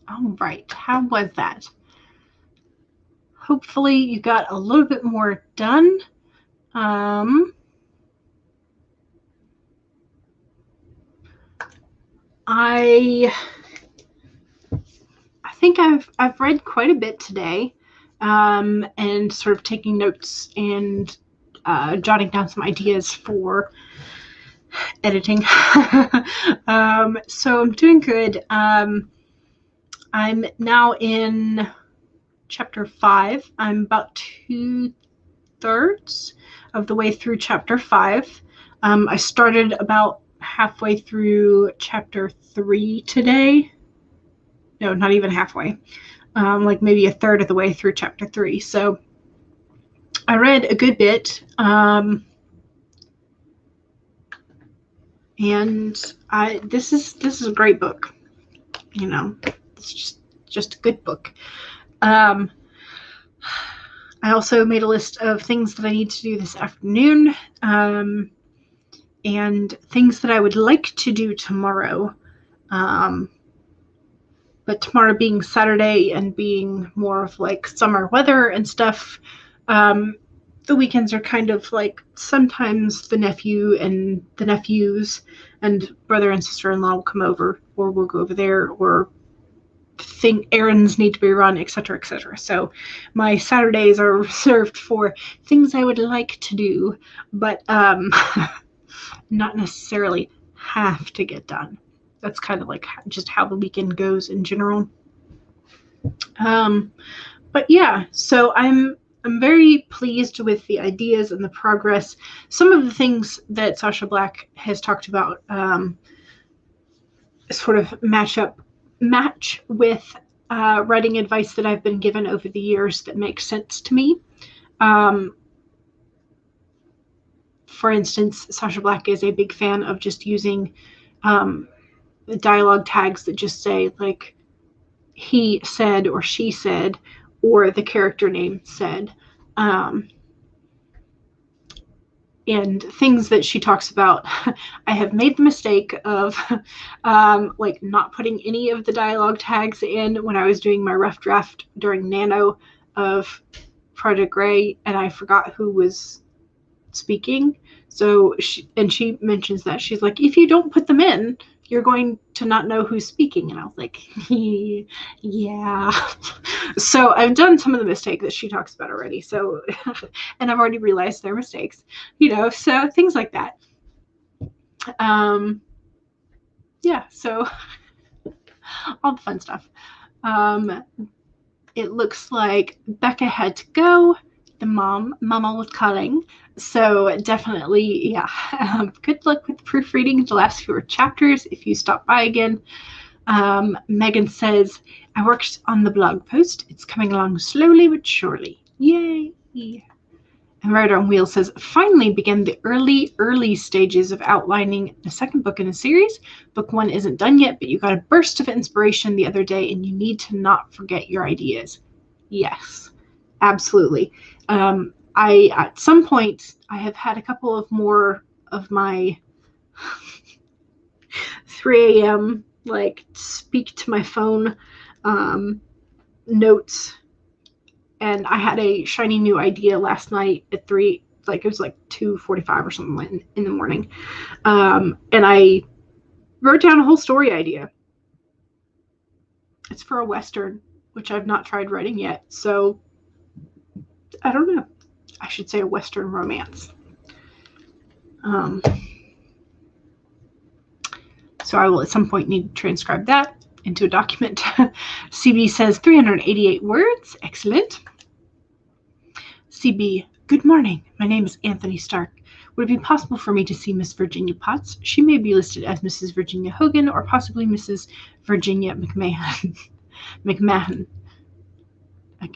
All right. How was that? Hopefully you got a little bit more done. I think I've read quite a bit today, and sort of taking notes and jotting down some ideas for editing. So I'm doing good. I'm now in chapter 5. I'm about 2/3 of the way through chapter 5. I started about halfway through chapter 3 today. No, not even halfway. Like maybe a third of the way through chapter 3. So I read a good bit. And this is a great book. You know, it's just a good book. I also made a list of things that I need to do this afternoon, and things that I would like to do tomorrow. But tomorrow being Saturday and being more of like summer weather and stuff, the weekends are kind of like sometimes the nephew and the nephews and brother and sister-in-law will come over, or we'll go over there, or think errands need to be run, etc., etc. So my Saturdays are reserved for things I would like to do, but not necessarily have to get done. That's kind of like just how the weekend goes in general. But yeah, so I'm very pleased with the ideas and the progress. Some of the things that Sasha Black has talked about sort of match with writing advice that I've been given over the years that makes sense to me. For instance, Sasha Black is a big fan of just using dialogue tags that just say like he said or she said or the character name said. And things that she talks about, I have made the mistake of like not putting any of the dialogue tags in when I was doing my rough draft during Nano of Project Grey, and I forgot who was speaking. So she mentions that she's like, if you don't put them in, you're going to not know who's speaking. And I was like, yeah. So I've done some of the mistake that she talks about already. So, and I've already realized their mistakes, so things like that. Yeah, so all the fun stuff. It looks like Becca had to go. The mama was calling. So definitely, yeah. Good luck with proofreading the last few chapters if you stop by again. Megan says, I worked on the blog post. It's coming along slowly but surely. Yay. And Rider on Wheels says, finally begin the early stages of outlining the second book in the series. Book 1 isn't done yet, but you got a burst of inspiration the other day and you need to not forget your ideas. Yes, absolutely. At some point, I have had a couple of more of my 3 a.m. like speak to my phone notes, and I had a shiny new idea last night at 3, like it was like 2:45 or something in the morning, and I wrote down a whole story idea. It's for a Western, which I've not tried writing yet, so I don't know. I should say a Western romance. So I will at some point need to transcribe that into a document. CB says 388 words. Excellent. CB, good morning. My name is Anthony Stark. Would it be possible for me to see Miss Virginia Potts? She may be listed as Mrs. Virginia Hogan or possibly Mrs. Virginia McMahon.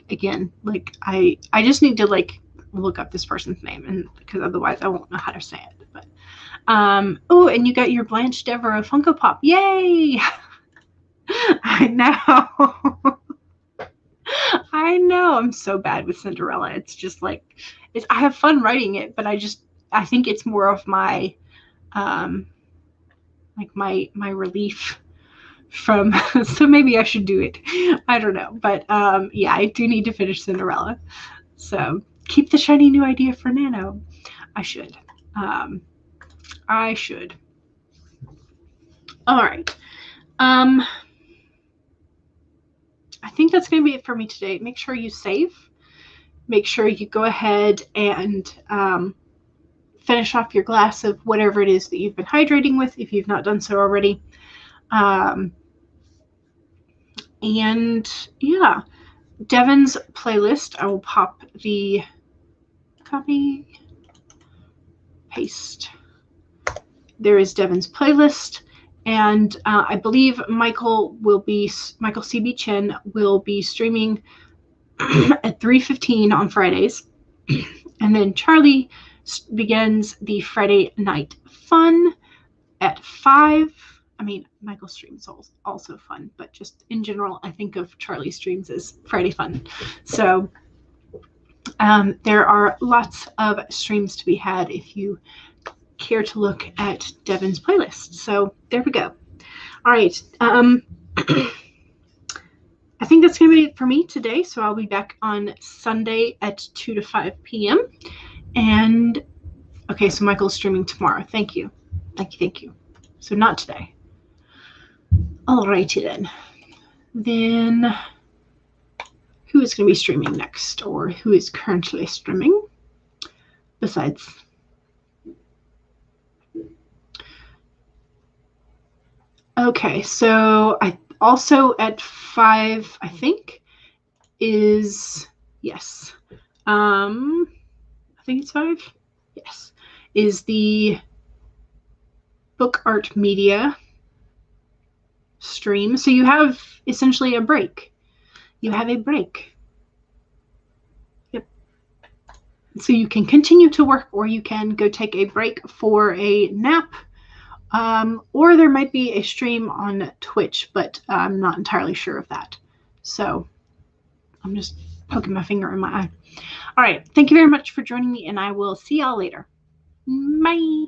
Again, like I just need to like look up this person's name, and because otherwise I won't know how to say it. But oh, and you got your Blanche Devereaux Funko Pop. Yay! I know. I know. I'm so bad with Cinderella. It's just like I have fun writing it, but I think it's more of my like my relief from, so maybe I should do it. I don't know. But yeah, I do need to finish Cinderella. So keep the shiny new idea for Nano. I should. I should. All right. I think that's going to be it for me today. Make sure you save. Make sure you go ahead and finish off your glass of whatever it is that you've been hydrating with if you've not done so already. And yeah, Devin's playlist, I will pop the copy, paste. There is Devin's playlist, and I believe Michael CB Chin will be streaming at 3:15 on Fridays, and then Charlie begins the Friday night fun at 5. I mean, Michael's streams also fun, but just in general, I think of Charlie's streams as Friday fun. So there are lots of streams to be had if you care to look at Devin's playlist. So there we go. All right. I think that's going to be it for me today. So I'll be back on Sunday at 2 to 5 p.m. And okay, so Michael's streaming tomorrow. Thank you. Thank you. So not today. Alrighty then. Then who is going to be streaming next, or who is currently streaming besides? Okay, so I also at 5, I think, is, yes. I think it's 5. Yes. Is the book art media stream. So you have essentially a break. You have a break. Yep. So you can continue to work, or you can go take a break for a nap. Or there might be a stream on Twitch, but I'm not entirely sure of that. So I'm just poking my finger in my eye. All right. Thank you very much for joining me, and I will see y'all later. Bye.